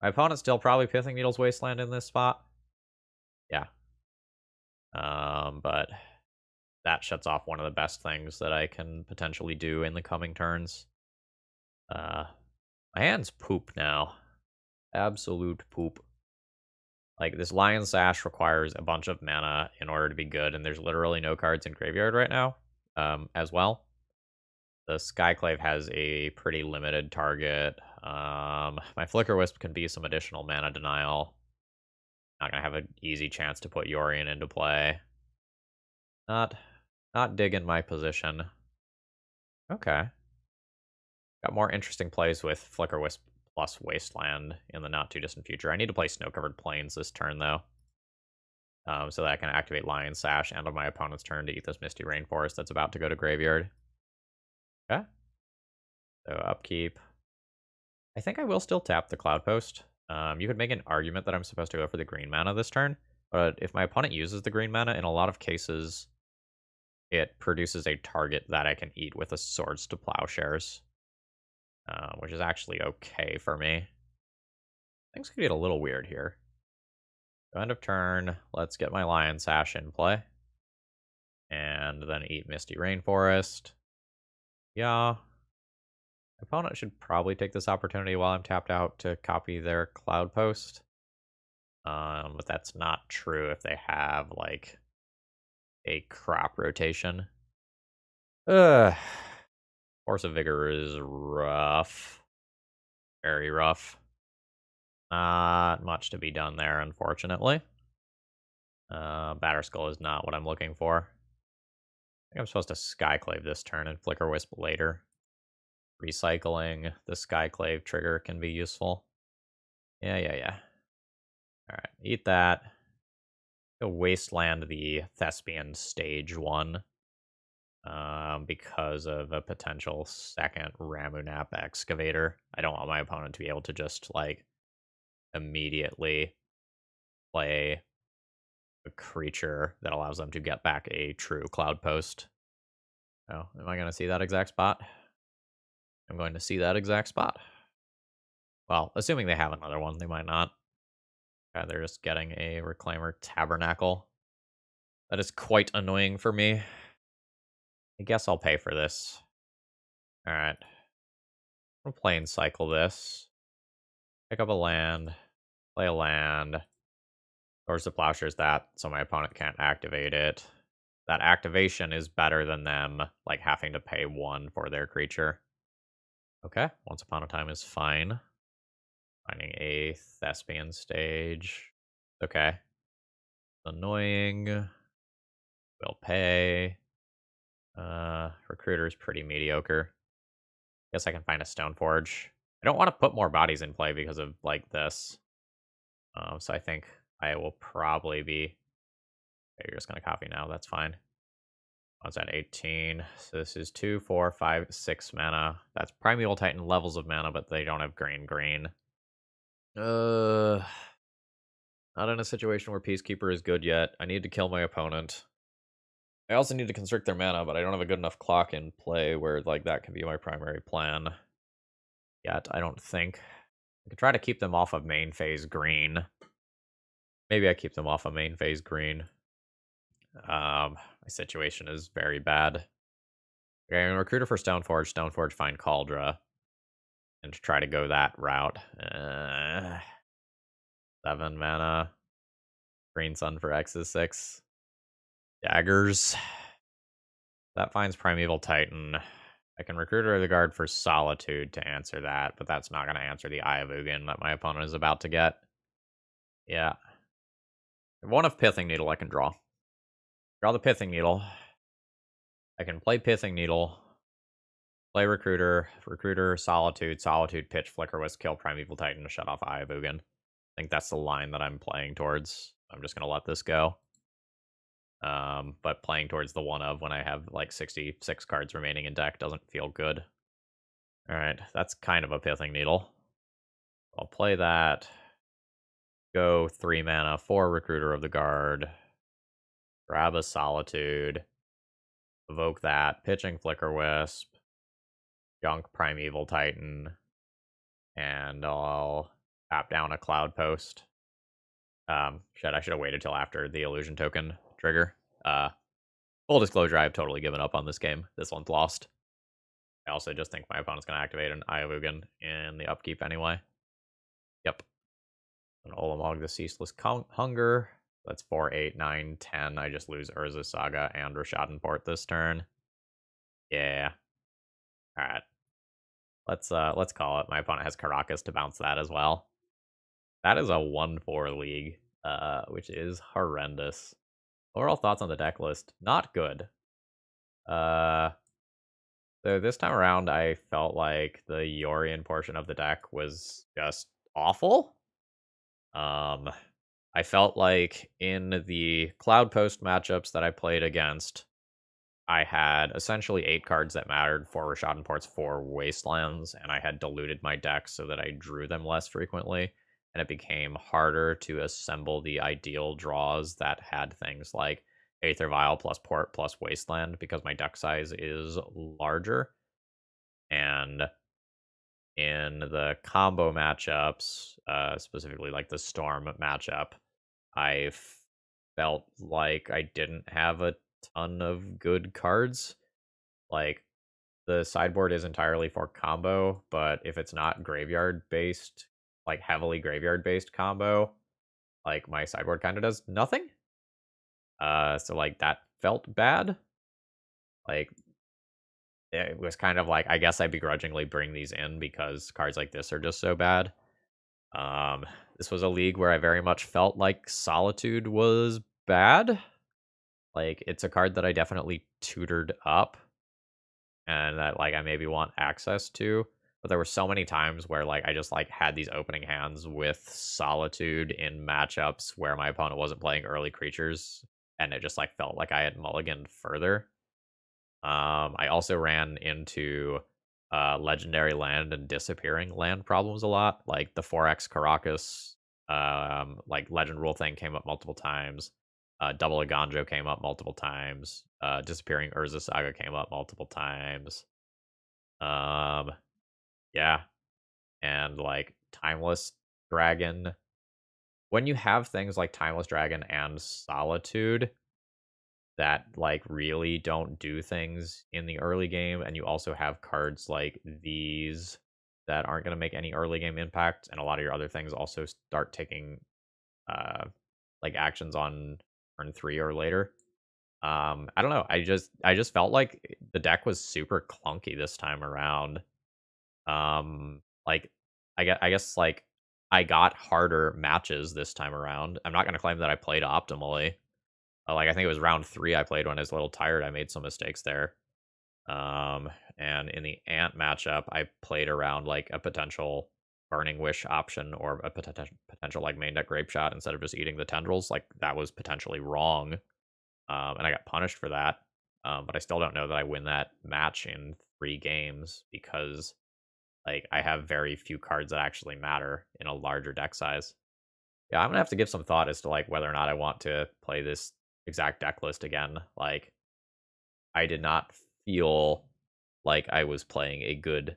My opponent's still probably Pithing Needle's Wasteland in this spot. Yeah. But that shuts off one of the best things that I can potentially do in the coming turns. My hand's poop now. Absolute poop. Like, this Lion Sash requires a bunch of mana in order to be good, and there's literally no cards in graveyard right now, as well. The Skyclave has a pretty limited target. My Flicker Wisp can be some additional mana denial. Not gonna have an easy chance to put Yorion into play. Not digging my position. Okay. Got more interesting plays with Flicker Wisp plus Wasteland in the not too distant future. I need to play Snow-Covered Plains this turn, though. So that I can activate Lion Sash and on my opponent's turn to eat this Misty Rainforest that's about to go to graveyard. Okay. So upkeep. I think I will still tap the Cloud Post. You could make an argument that I'm supposed to go for the green mana this turn, but if my opponent uses the green mana, in a lot of cases, it produces a target that I can eat with a Swords to Plowshares, which is actually okay for me. Things could get a little weird here. So end of turn, let's get my Lion Sash in play. And then eat Misty Rainforest. Yeah. My opponent should probably take this opportunity while I'm tapped out to copy their Cloud Post. But that's not true if they have, like, a crop rotation. Ugh. Force of Vigor is rough. Very rough. Not much to be done there, unfortunately. Batterskull is not what I'm looking for. I think I'm supposed to Skyclave this turn and Flicker Wisp later. Recycling the Skyclave trigger can be useful. Yeah. Alright, eat that. Go Wasteland the Thespian Stage 1. Because of a potential second Ramunap Excavator. I don't want my opponent to be able to just, like, immediately play a creature that allows them to get back a true Cloud Post. Oh, am I going to see that exact spot? I'm going to see that exact spot. Well, assuming they have another one, they might not. They're just getting a Reclaimer Tabernacle. That is quite annoying for me. I guess I'll pay for this. Alright. I'll Plane Cycle this. Pick up a land. Play a land. Or the Plowshares that, so my opponent can't activate it. That activation is better than them, like, having to pay 1 for their creature. Okay, Once Upon a Time is fine. Finding a Thespian Stage. Okay. Annoying. Will pay. Recruiter's pretty mediocre. Guess I can find a Stoneforge. I don't want to put more bodies in play because of, like, this. So I think I will probably be... Okay, you're just going to copy now. That's fine. One's at 18. So this is 2, 4, 5, 6 mana. That's Primeval Titan levels of mana, but they don't have green. Not in a situation where Peacekeeper is good yet. I need to kill my opponent. I also need to constrict their mana, but I don't have a good enough clock in play where, like, that can be my primary plan yet, I don't think. I could try to keep them off of main phase green. Maybe I keep them off of main phase green. My situation is very bad. Okay, I'm gonna Recruiter for Stoneforge, find Cauldra. and to try to go that route. 7 mana, Green Sun for X's 6. Daggers. That finds Primeval Titan. I can Recruiter the Guard for Solitude to answer that, but that's not going to answer the Eye of Ugin that my opponent is about to get. Yeah. One of Pithing Needle I can draw. Draw the Pithing Needle. I can play Pithing Needle. Play Recruiter. Recruiter, Solitude. Solitude, Pitch, Flicker Wisp, kill Primeval Titan to shut off Eye of Ugin. I think that's the line that I'm playing towards. I'm just going to let this go. But playing towards the one of when I have like 66 cards remaining in deck doesn't feel good. Alright, that's kind of a Pithing Needle. I'll play that. Go 3 mana, 4 Recruiter of the Guard. Grab a Solitude. Evoke that. Pitching Flicker Wisp. Junk Primeval Titan. And I'll tap down a Cloud Post. Shit, I should have waited till after the Illusion Token trigger. Full disclosure, I've totally given up on this game. This one's lost. I also just think my opponent's going to activate an Eye of Ugin in the upkeep anyway. Yep. An Olamog the Ceaseless Hunger. That's 4, 8, 9, 10. I just lose Urza Saga and Rishadan this turn. Yeah. Alright. Let's call it. My opponent has Karakas to bounce that as well. That is a 1-4 league, which is horrendous. Overall thoughts on the deck list? Not good. So this time around, I felt like the Yorion portion of the deck was just awful. I felt like in the Cloud Post matchups that I played against, I had essentially 8 cards that mattered, 4 Rishadan Ports, 4 Wastelands, and I had diluted my deck so that I drew them less frequently, and it became harder to assemble the ideal draws that had things like Aether Vial plus Port plus Wasteland, because my deck size is larger. And in the combo matchups, specifically like the Storm matchup, I felt like I didn't have a ton of good cards. Like, the sideboard is entirely for combo, but if it's not graveyard based, like heavily graveyard based combo, like my sideboard kind of does nothing. So like that felt bad. Like, it was kind of like, I guess I begrudgingly bring these in because cards like this are just so bad. This was a league where I very much felt like Solitude was bad. Like, it's a card that I definitely tutored up and that like I maybe want access to. But there were so many times where like I just like had these opening hands with Solitude in matchups where my opponent wasn't playing early creatures, and it just like felt like I had mulliganed further. I also ran into legendary land and disappearing land problems a lot. Like the 4x Caracas, like legend rule thing came up multiple times. Double Aganjo came up multiple times. Disappearing Urza Saga came up multiple times. Yeah. And like Timeless Dragon. When you have things like Timeless Dragon and Solitude that like really don't do things in the early game, and you also have cards like these that aren't going to make any early game impact, and a lot of your other things also start taking like actions on turn 3 or later. I don't know. I just felt like the deck was super clunky this time around. Like I guess like I got harder matches this time around. I'm not going to claim that I played optimally. Like I think it was round 3 I played when I was a little tired. I made some mistakes there. And in the Ant matchup, I played around like a potential Burning Wish option or a potential like main deck Grape Shot instead of just eating the tendrils. Like that was potentially wrong. And I got punished for that. But I still don't know that I win that match in 3 games because like I have very few cards that actually matter in a larger deck size. Yeah, I'm gonna have to give some thought as to like whether or not I want to play this exact deck list again. Like, I did not feel like I was playing a good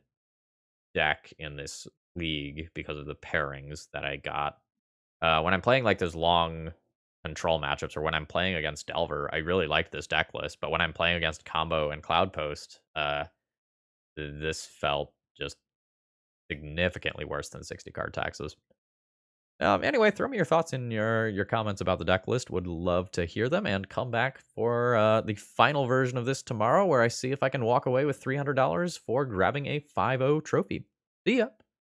deck in this league because of the pairings that I got. When I'm playing like those long control matchups, or when I'm playing against Delver, I really like this deck list. But when I'm playing against Combo and Cloud Post, this felt just significantly worse than 60 card taxes. Anyway, throw me your thoughts in your comments about the deck list. Would love to hear them, and come back for the final version of this tomorrow, where I see if I can walk away with $300 for grabbing a 5-0 trophy. See ya.